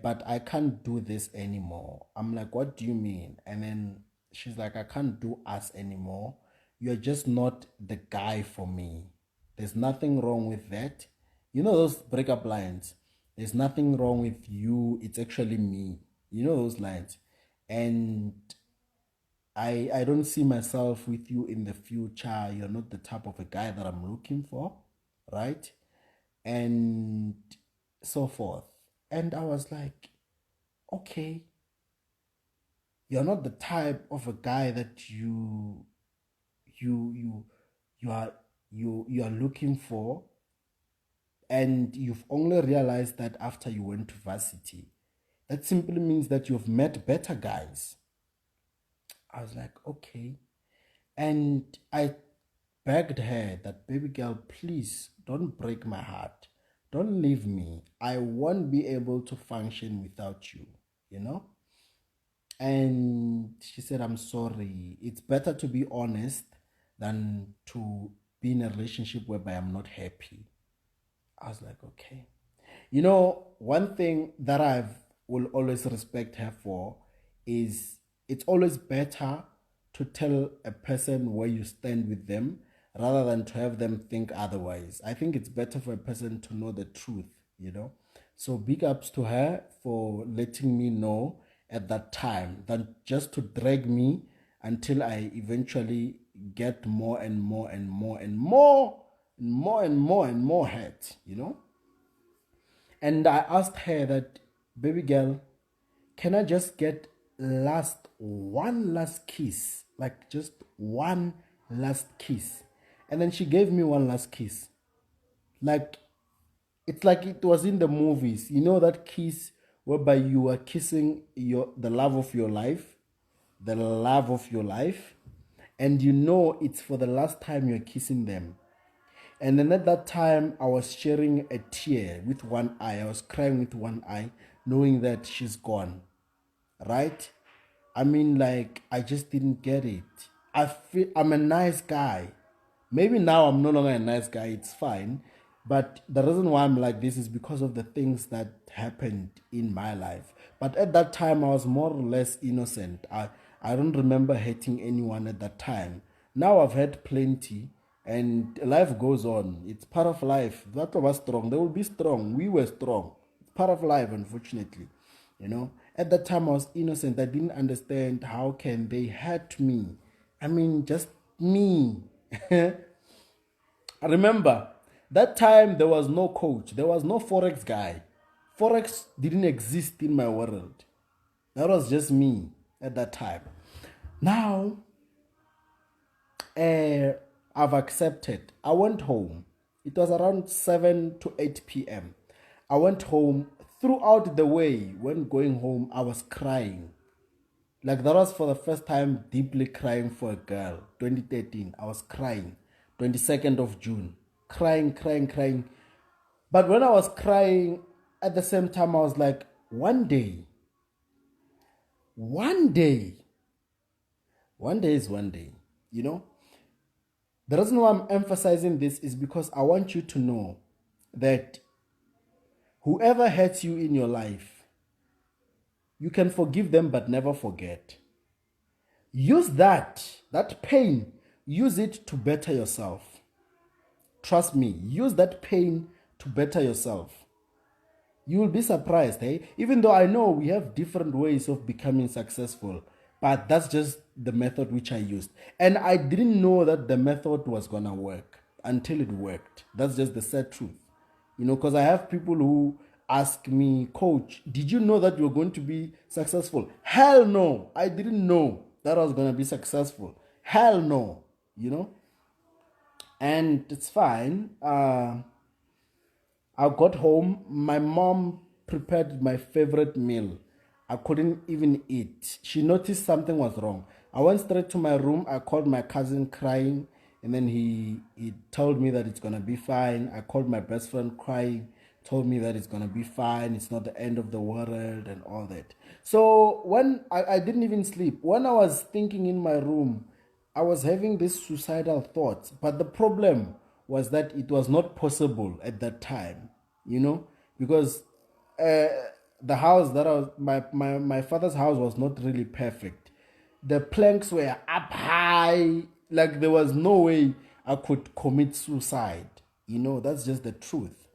But I can't do this anymore. I'm like, what do you mean? And then she's like, I can't do us anymore. You're just not the guy for me. There's nothing wrong with that. You know those breakup lines? There's nothing wrong with you. It's actually me. You know those lines? And I don't see myself with you in the future. You're not the type of a guy that I'm looking for, right? And so forth. And I was like, okay, you're not the type of a guy that you you are looking for, and you've only realized that after you went to varsity. That simply means that you've met better guys. I was like, okay. And I begged her that, baby girl, please don't break my heart. Don't leave me. I won't be able to function without you, you know? And she said, I'm sorry. It's better to be honest than to be in a relationship whereby I'm not happy. I was like, okay. You know, one thing that I will always respect her for is it's always better to tell a person where you stand with them rather than to have them think otherwise. I think it's better for a person to know the truth, you know. So big ups to her for letting me know at that time than just to drag me until I eventually get more and more and more and more and more and more and more hurt, you know. And I asked her that, baby girl, can I just get one last kiss? Like just one last kiss. And then she gave me one last kiss. Like, it's like it was in the movies. You know that kiss whereby you are kissing the love of your life, the love of your life, and you know it's for the last time you're kissing them. And then at that time, I was sharing a tear with one eye. I was crying with one eye, knowing that she's gone. Right? I mean, like, I just didn't get it. I'm a nice guy. Maybe now I'm no longer a nice guy. It's fine. But the reason why I'm like this is because of the things that happened in my life. But at that time, I was more or less innocent. I don't remember hating anyone at that time. Now I've had plenty, and life goes on. It's part of life. That was strong. They will be strong. We were strong. It's part of life, unfortunately. You know, at that time I was innocent. I didn't understand how can they hurt me. I mean, just me. I remember that time there was no coach. There was no Forex guy. Forex didn't exist in my world. That was just me at that time. Now, I've accepted. I went home. It was around 7 to 8 p.m. I went home. Throughout the way, when going home, I was crying. Like that was for the first time deeply crying for a girl. 2013, I was crying. 22nd of June. Crying, crying, crying. But when I was crying, at the same time, I was like, one day is one day. You know, the reason why I'm emphasizing this is because I want you to know that whoever hurts you in your life, you can forgive them but never forget. Use that pain, use it to better yourself. Trust me, use that pain to better yourself. You will be surprised, eh? Even though I know we have different ways of becoming successful, but that's just the method which I used. And I didn't know that the method was gonna work until it worked. That's just the sad truth. You know, because I have people who ask me, Coach, did you know that you're going to be successful? Hell no, I didn't know that I was gonna be successful. Hell no, you know? And it's fine. I got home, my mom prepared my favorite meal. I couldn't even eat. She noticed something was wrong. I went straight to my room. I called my cousin crying, and then he told me that it's going to be fine. I called my best friend crying, told me that it's going to be fine. It's not the end of the world and all that. So when I didn't even sleep, when I was thinking in my room, I was having these suicidal thoughts. But the problem was that it was not possible at that time, you know, because the house that I was, my father's house was not really perfect. The planks were up high, like there was no way I could commit suicide. You know, that's just the truth.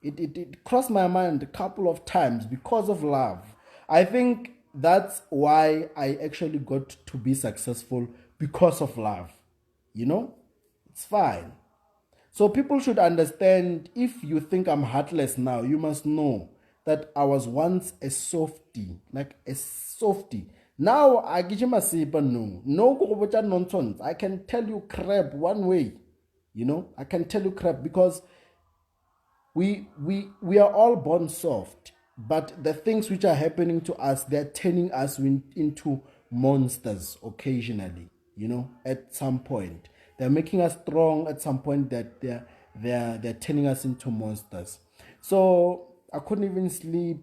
It crossed my mind a couple of times because of love. I think that's why I actually got to be successful because of love. You know, it's fine. So people should understand, if you think I'm heartless now, you must know that I was once a softie, like a softie. Now I give you my no nonsense. I can tell you crap one way. You know, I can tell you crap because we are all born soft, but the things which are happening to us, they're turning us into monsters occasionally, you know, at some point. They're making us strong at some point, that they're turning us into monsters. So I couldn't even sleep.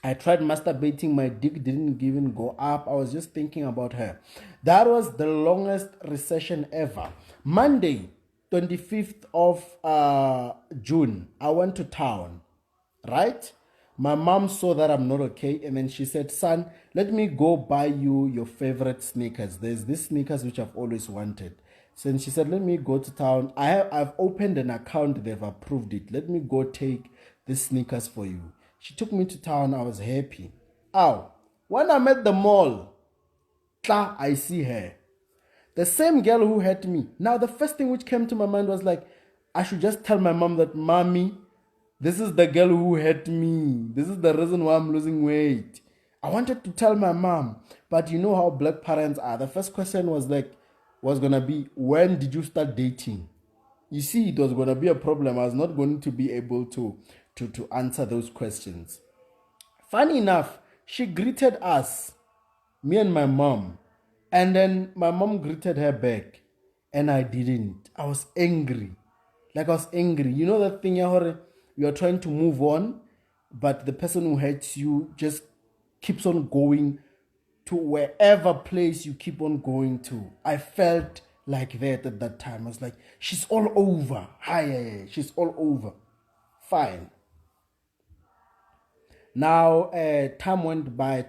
I tried masturbating, my dick didn't even go up. I was just thinking about her. That was the longest recession ever. Monday, 25th of June, I went to town, right? My mom saw that I'm not okay, and then she said, son, let me go buy you your favorite sneakers. There's these sneakers which I've always wanted. So then she said, let me go to town. I've opened an account, they've approved it. Let me go take these sneakers for you. She took me to town. I was happy. Ow. When I'm at the mall, I see her. The same girl who hurt me. Now, the first thing which came to my mind was like, I should just tell my mom that, Mommy, this is the girl who hurt me. This is the reason why I'm losing weight. I wanted to tell my mom, but you know how black parents are. The first question was gonna be, when did you start dating? You see, it was gonna be a problem. I was not going to be able to answer those questions. Funny enough, she greeted us, me and my mom, and then my mom greeted her back, and I didn't. I was angry. Like, I was angry. You know that thing, you are trying to move on, but the person who hurts you just keeps on going to wherever place you keep on going to. I felt like that at that time. I was like, she's all over. Hi, she's all over. Fine. Now, time went by.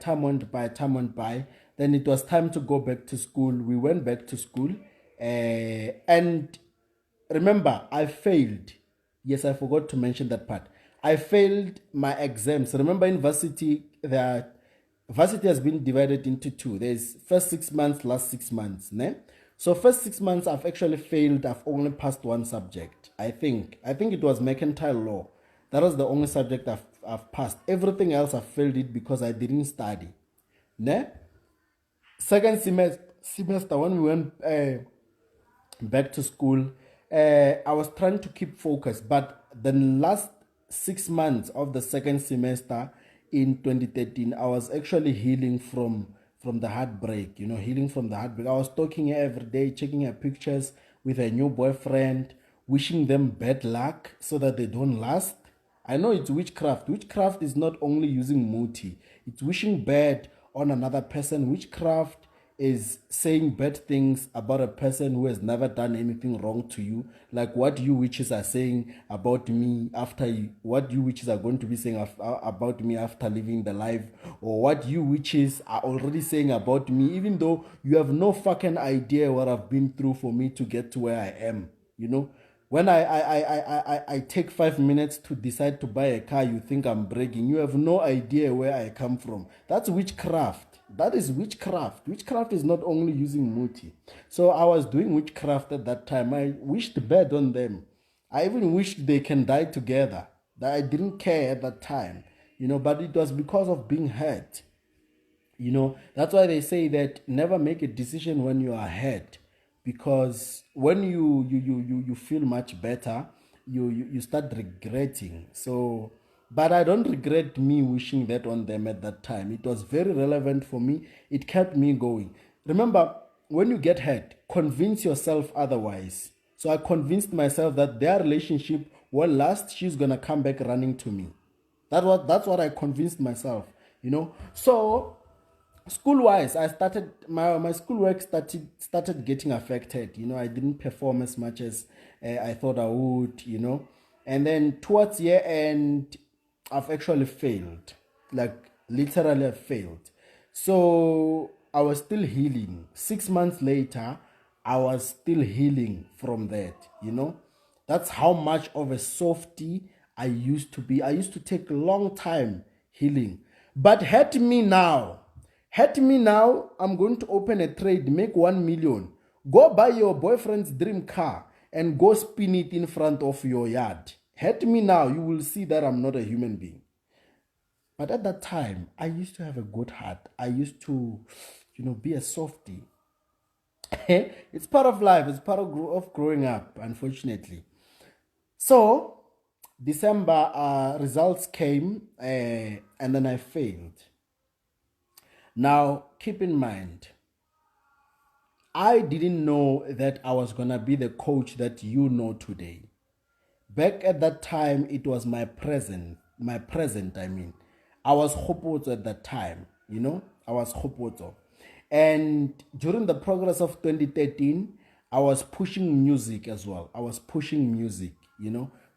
Then it was time to go back to school. We went back to school. And remember, I failed. Yes, I forgot to mention that part. I failed my exams. Remember, in varsity, varsity has been divided into two. There's first 6 months, last 6 months. Ne? So first 6 months, I've actually failed. I've only passed one subject. I think it was mercantile law. That was the only subject I've passed. Everything else I failed it because I didn't study. Ne? Second semester when we went back to school, I was trying to keep focus, but the last 6 months of the second semester in 2013, I was actually healing from the heartbreak, healing from the heartbreak. I was talking her every day, checking her pictures with her new boyfriend, wishing them bad luck so that they don't last. I know it's witchcraft. Witchcraft is not only using muti, it's wishing bad on another person. Witchcraft is saying bad things about a person who has never done anything wrong to you, like what you witches are saying about me after you, what you witches are going to be saying about me after leaving the life, or what you witches are already saying about me, even though you have no fucking idea what I've been through for me to get to where I am, you know. When I take 5 minutes to decide to buy a car, you think I'm bragging. You have no idea where I come from. That's witchcraft. That is witchcraft. Witchcraft is not only using muti. So I was doing witchcraft at that time. I wished bad on them. I even wished they can die together. That I didn't care at that time. But it was because of being hurt. That's why they say that never make a decision when you are hurt, because when you feel much better, you start regretting. So, but I don't regret me wishing that on them at that time. It was very relevant for me. It kept me going. Remember, when you get hurt, convince yourself otherwise. So I convinced myself that their relationship will last. She's gonna come back running to me. That's what I convinced myself. So school-wise, I started my schoolwork started getting affected. I didn't perform as much as I thought I would. And then towards year end, I've actually failed. Like literally, I failed. So I was still healing. 6 months later, I was still healing from that. That's how much of a softie I used to be. I used to take a long time healing. But hurt me now. Hurt me now, I'm going to open a trade, make 1 million. Go buy your boyfriend's dream car and go spin it in front of your yard. Hurt me now, you will see that I'm not a human being. But at that time, I used to have a good heart. I used to, be a softie. It's part of life. It's part of growing up, unfortunately. So, December results came and then I failed. Now, keep in mind, I didn't know that I was going to be the coach that you know today. Back at that time, it was my present, I mean. I was Hopoto at that time, I was Hopoto. And during the progress of 2013, I was pushing music as well. I was pushing music,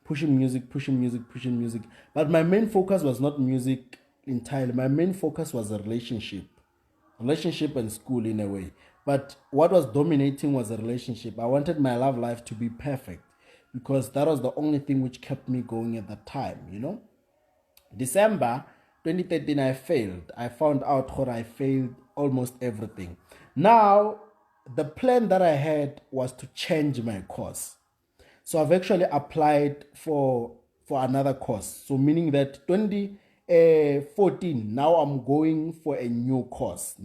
pushing music. But my main focus was not music entirely. My main focus was a relationship and school in a way. But what was dominating was a relationship. I wanted my love life to be perfect because that was the only thing which kept me going at that time, December 2013, I failed. I found out how I failed almost everything. Now, the plan that I had was to change my course. So I've actually applied for another course. So meaning that 2014, now I'm going for a new course.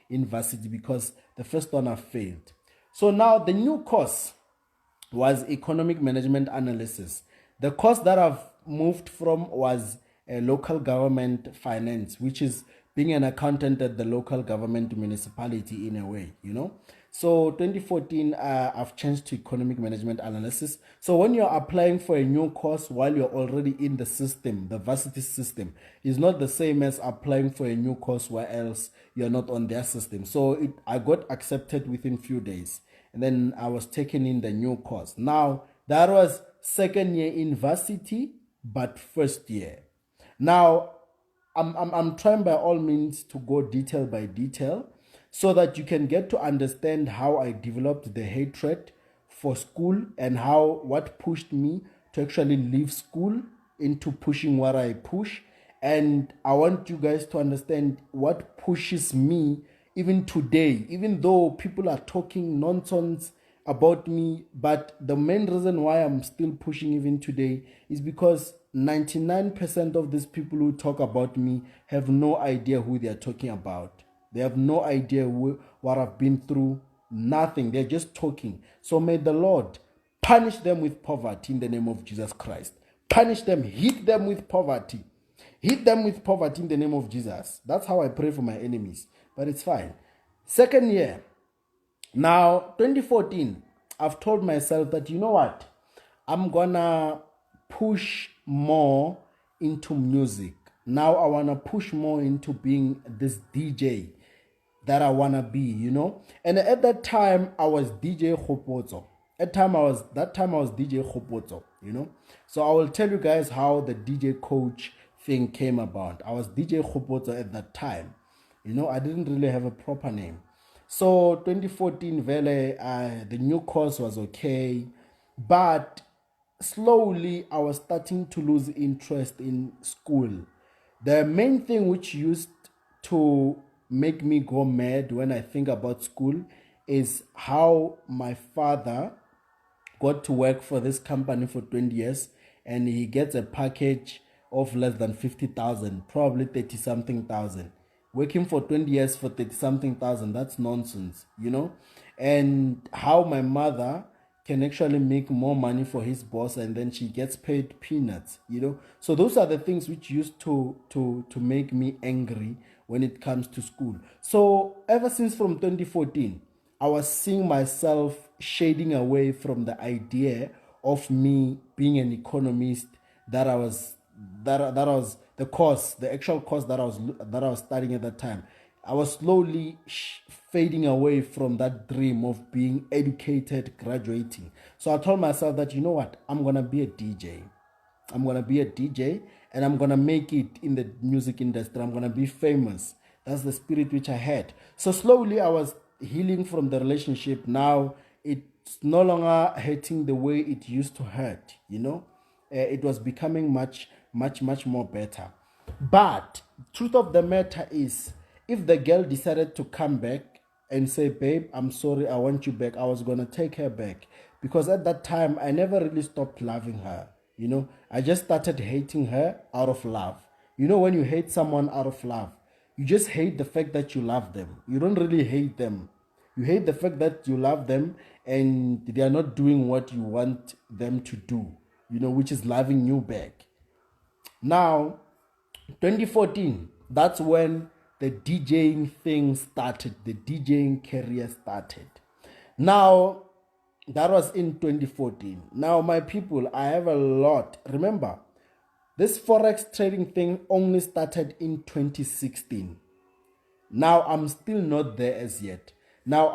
In varsity because the first one I failed. So now the new course was economic management analysis. The course that I've moved from was local government finance, which is being an accountant at the local government municipality in a way, So 2014, I've changed to economic management analysis. So when you're applying for a new course while you're already in the system, the varsity system, is not the same as applying for a new course where else you're not on their system. So I got accepted within few days. And then I was taken in the new course. Now, that was second year in varsity, but first year. Now, I'm trying by all means to go detail by detail so that you can get to understand how I developed the hatred for school and what pushed me to actually leave school into pushing what I push. And I want you guys to understand what pushes me even today, even though people are talking nonsense about me, but the main reason why I'm still pushing even today is because 99% of these people who talk about me have no idea who they are talking about. They have no idea what I've been through. Nothing. They're just talking. So may the Lord punish them with poverty in the name of Jesus Christ. Punish them. Hit them with poverty. Hit them with poverty in the name of Jesus. That's how I pray for my enemies. But it's fine. Second year. Now, 2014, I've told myself that, you know what? I'm gonna push more into music. Now I wanna push more into being this DJ. that I wanna be, you know. And at that time, I was DJ Khopotso. That time I was DJ Khopotso, you know. So I will tell you guys how the DJ coach thing came about. I was DJ Khopotso at that time. You know, I didn't really have a proper name. So 2014, Vele, the new course was okay, but slowly I was starting to lose interest in school. The main thing which used to make me go mad when I think about school is how my father got to work for this company for 20 years and he gets a package of less than 50,000, probably 30 something thousand. Working for 20 years for 30 something thousand, that's nonsense, you know? And how my mother can actually make more money for his boss and then she gets paid peanuts, you know? So those are the things which used to make me angry when it comes to school. So ever since from 2014, I was seeing myself shading away from the idea of me being an economist. That I was the actual course that I was studying at that time. I was slowly fading away from that dream of being educated, graduating. So I told myself that, you know what, I'm gonna be a DJ. I'm gonna be a DJ and I'm gonna make it in the music industry. I'm gonna be famous. That's the spirit which I had. So slowly I was healing from the relationship. Now it's no longer hurting the way it used to hurt, you know. It was becoming much more better. But truth of the matter is, if the girl decided to come back and say, babe, I'm sorry, I want you back, I was gonna take her back. Because at that time I never really stopped loving her. You know, I just started hating her out of love. You know, when you hate someone out of love, you just hate the fact that you love them. You don't really hate them. You hate the fact that you love them and they are not doing what you want them to do, you know, which is loving you back. Now, 2014, that's when the DJing thing started, the DJing career started. Now, that was in 2014. Now, my people, I have a lot. Remember, this Forex trading thing only started in 2016. Now, I'm still not there as yet. Now,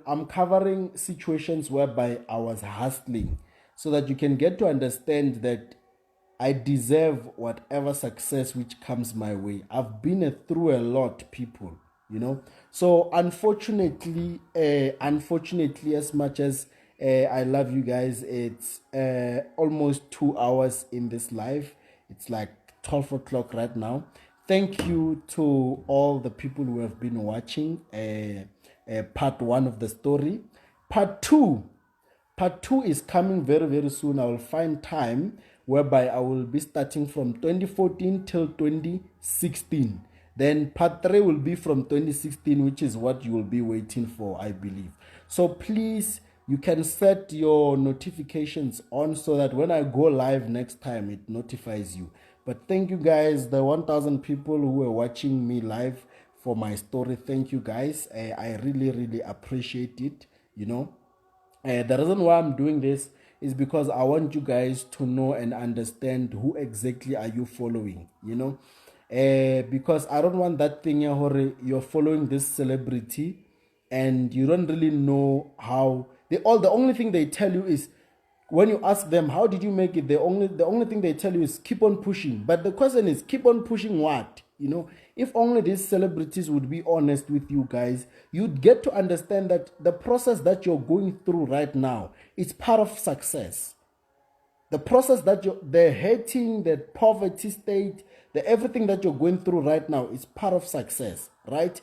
I'm covering situations whereby I was hustling so that you can get to understand that I deserve whatever success which comes my way. I've been through a lot, people, you know. So unfortunately, as much as I love you guys, it's almost 2 hours in this live. It's like 12 o'clock right now. Thank you to all the people who have been watching part 1 of the story. Part 2 is coming very, very soon. I will find time whereby I will be starting from 2014 till 2016. Then part 3 will be from 2016, which is what you will be waiting for, I believe. So please, you can set your notifications on so that when I go live next time, it notifies you. But thank you guys, the 1,000 people who are watching me live for my story. Thank you guys. I really, really appreciate it, you know. The reason why I'm doing this is because I want you guys to know and understand who exactly are you following, you know. Because I don't want that thing you're following this celebrity and you don't really know how the only thing they tell you is, when you ask them how did you make it, the only thing they tell you is keep on pushing. But the question is, keep on pushing what? You know, if only these celebrities would be honest with you guys, you'd get to understand that the process that you're going through right now is part of success. The process that the hating, the poverty state, the everything that you're going through right now is part of success, right?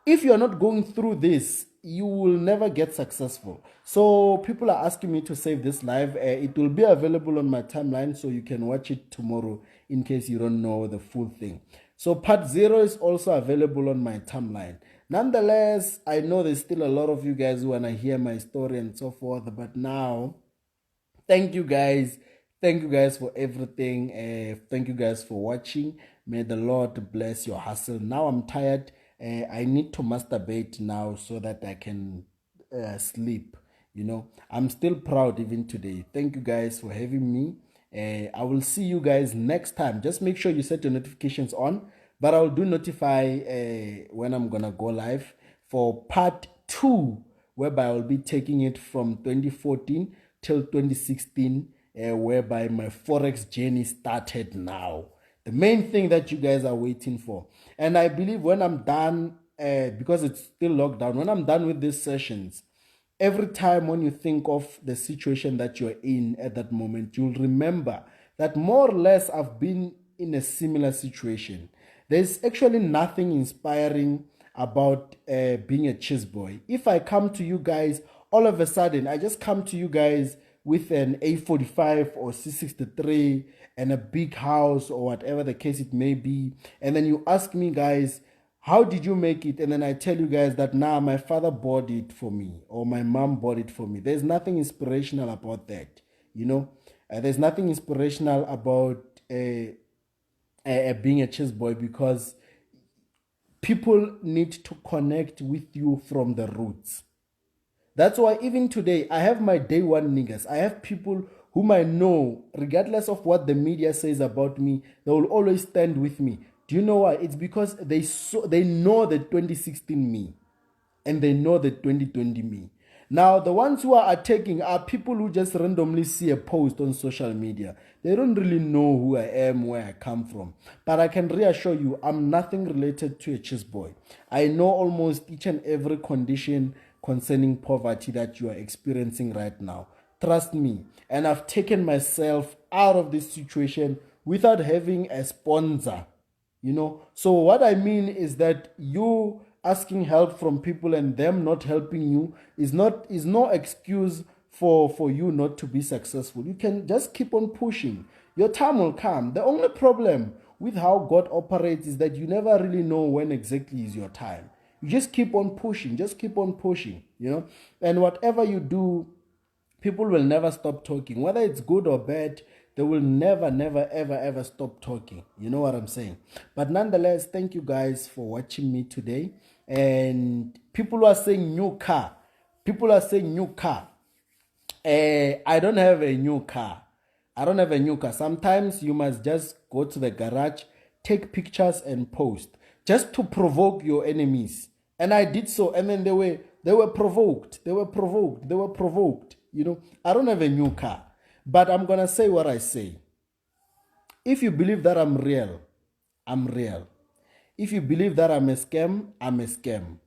If you're not going through this, you will never get successful. So people are asking me to save this live. It will be available on my timeline, so you can watch it tomorrow in case you don't know the full thing. So part 0 is also available on my timeline. Nonetheless, I know there's still a lot of you guys who want to hear my story and so forth, but now, thank you guys. Thank you guys for everything. Thank you guys for watching. May the Lord bless your hustle. Now I'm tired. I need to masturbate now so that I can sleep. You know, I'm still proud even today. Thank you guys for having me. I will see you guys next time. Just make sure you set your notifications on, but I'll do notify when I'm gonna go live for part 2, whereby I'll be taking it from 2014 till 2016, whereby my Forex journey started now. The main thing that you guys are waiting for. And I believe when I'm done, because it's still lockdown, when I'm done with these sessions, every time when you think of the situation that you're in at that moment, you'll remember that more or less I've been in a similar situation. There's actually nothing inspiring about being a chess boy. If I come to you guys, all of a sudden, I just come to you guys with an A45 or C63 and a big house or whatever the case it may be, and then you ask me, guys, how did you make it? And then I tell you guys that my father bought it for me or my mom bought it for me. There's nothing inspirational about that, there's nothing inspirational about being a chess boy, because people need to connect with you from the roots. That's why even today, I have my day one niggas. I have people whom I know, regardless of what the media says about me, they will always stand with me. Do you know why? It's because they know the 2016 me and they know the 2020 me. Now, the ones who are attacking are people who just randomly see a post on social media. They don't really know who I am, where I come from. But I can reassure you, I'm nothing related to a chess boy. I know almost each and every condition concerning poverty that you are experiencing right now. Trust me. And I've taken myself out of this situation without having a sponsor. So what I mean is that you asking help from people and them not helping you is no excuse for you not to be successful. You can just keep on pushing. Your time will come. The only problem with how God operates is that you never really know when exactly is your time. You just keep on pushing, and whatever you do, people will never stop talking. Whether it's good or bad, they will never, ever, ever stop talking. You know what I'm saying? But nonetheless, thank you guys for watching me today. And people are saying new car. I don't have a new car. Sometimes you must just go to the garage, take pictures and post, just to provoke your enemies. And I did so, and then they were provoked. I don't have a new car. But I'm going to say what I say. If you believe that I'm real, I'm real. If you believe that I'm a scam, I'm a scam.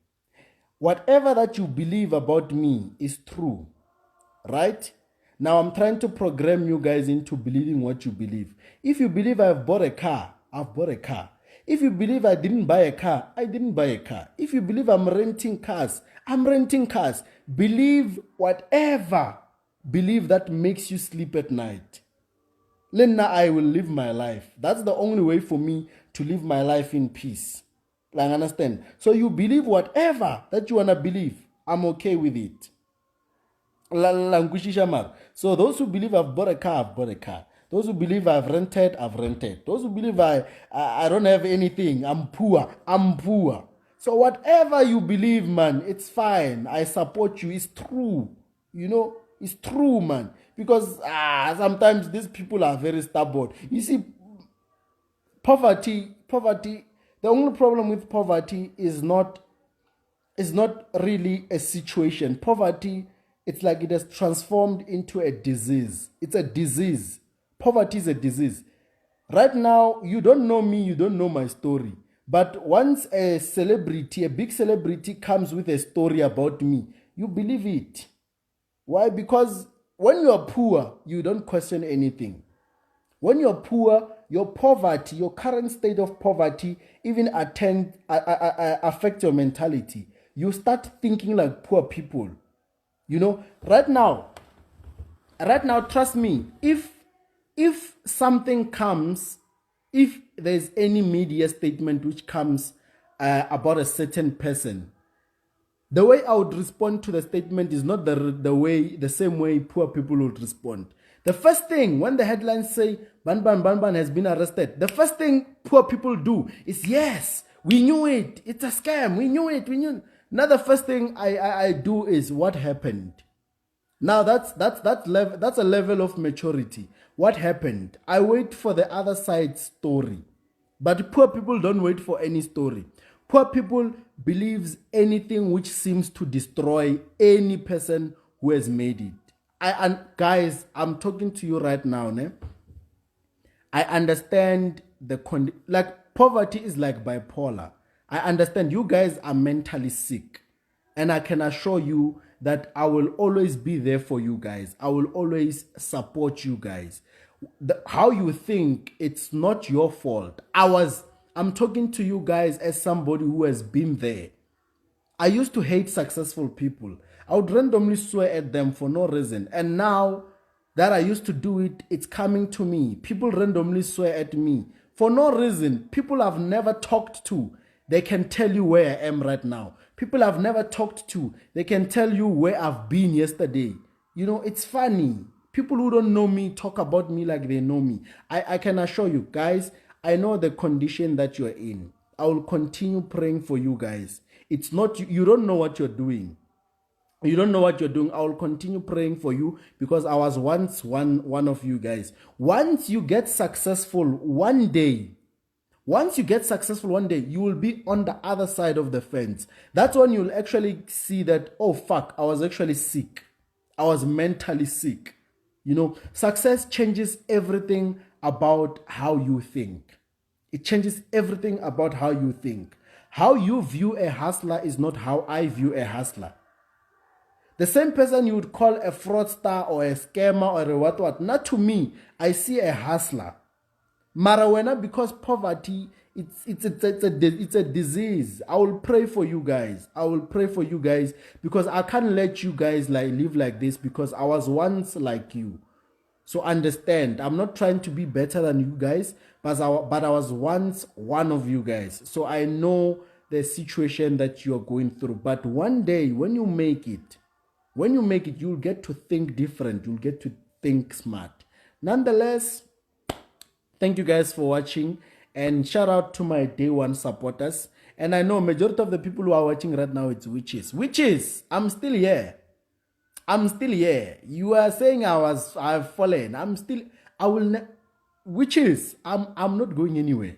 Whatever that you believe about me is true, right? Now I'm trying to program you guys into believing what you believe. If you believe I've bought a car, I've bought a car. If you believe I didn't buy a car, I didn't buy a car. If you believe I'm renting cars, I'm renting cars. Believe whatever. Believe that makes you sleep at night. Then I will live my life. That's the only way for me to live my life in peace. Understand? So you believe whatever that you want to believe. I'm okay with it. So those who believe I've bought a car, I've bought a car. Those who believe I've rented, I've rented. Those who believe I don't have anything, I'm poor, I'm poor. So whatever you believe, man, it's fine. I support you. It's true. It's true, man. Because sometimes these people are very stubborn. You see, poverty, the only problem with poverty is not really a situation. Poverty, it's like it has transformed into a disease. It's a disease. Poverty is a disease. Right now, you don't know me, you don't know my story. But once a big celebrity comes with a story about me, you believe it. Why? Because when you are poor, you don't question anything. When you're poor, your poverty, your current state of poverty, even affect your mentality. You start thinking like poor people. Right now, trust me, if something comes, if there's any media statement which comes about a certain person, the way I would respond to the statement is not the same way poor people would respond. The first thing, when the headlines say Ban has been arrested, the first thing poor people do is, yes, we knew it. It's a scam. We knew it. Now the first thing I do is, what happened? Now that's a level of maturity. What happened? I wait for the other side's story. But poor people don't wait for any story. Poor people believes anything which seems to destroy any person who has made it. And guys, I'm talking to you right now, ne? I understand like poverty is like bipolar. I understand you guys are mentally sick. And I can assure you that I will always be there for you guys. I will always support you guys. How you think, it's not your fault. I'm talking to you guys as somebody who has been there. I used to hate successful people. I would randomly swear at them for no reason. And now that I used to do it, it's coming to me. People randomly swear at me for no reason. People I've never talked to, they can tell you where I am right now. People I've never talked to, they can tell you where I've been yesterday. You know, it's funny. People who don't know me talk about me like they know me. I can assure you, guys, I know the condition that you're in. I will continue praying for you guys. It's not, you don't know what you're doing. You don't know what you're doing. I will continue praying for you because I was once one of you guys. Once you get successful one day, you will be on the other side of the fence. That's when you'll actually see that, oh fuck, I was actually sick. I was mentally sick. You know, success changes everything about how you think. It changes everything about how you think. How you view a hustler is not how I view a hustler. The same person you would call a fraudster or a scammer or a what, not to me, I see a hustler. Marawena, because poverty, it's a disease. I will pray for you guys. I will pray for you guys because I can't let you guys live like this because I was once like you. So understand, I'm not trying to be better than you guys, but I was once one of you guys. So I know the situation that you're going through. But one day when you make it, you'll get to think different. You'll get to think smart. Nonetheless, thank you guys for watching. And shout out to my day one supporters. And I know majority of the people who are watching right now, it's witches. Witches, I'm still here. You are saying I've fallen. Witches, I'm not going anywhere.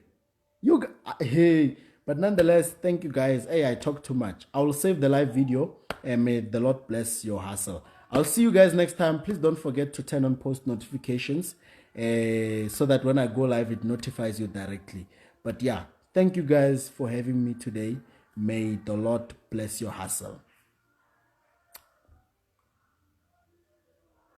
Hey, but nonetheless, thank you guys. Hey, I talk too much. I will save the live video and may the Lord bless your hustle. I'll see you guys next time. Please don't forget to turn on post notifications so that when I go live, it notifies you directly. But yeah, thank you guys for having me today. May the Lord bless your hustle.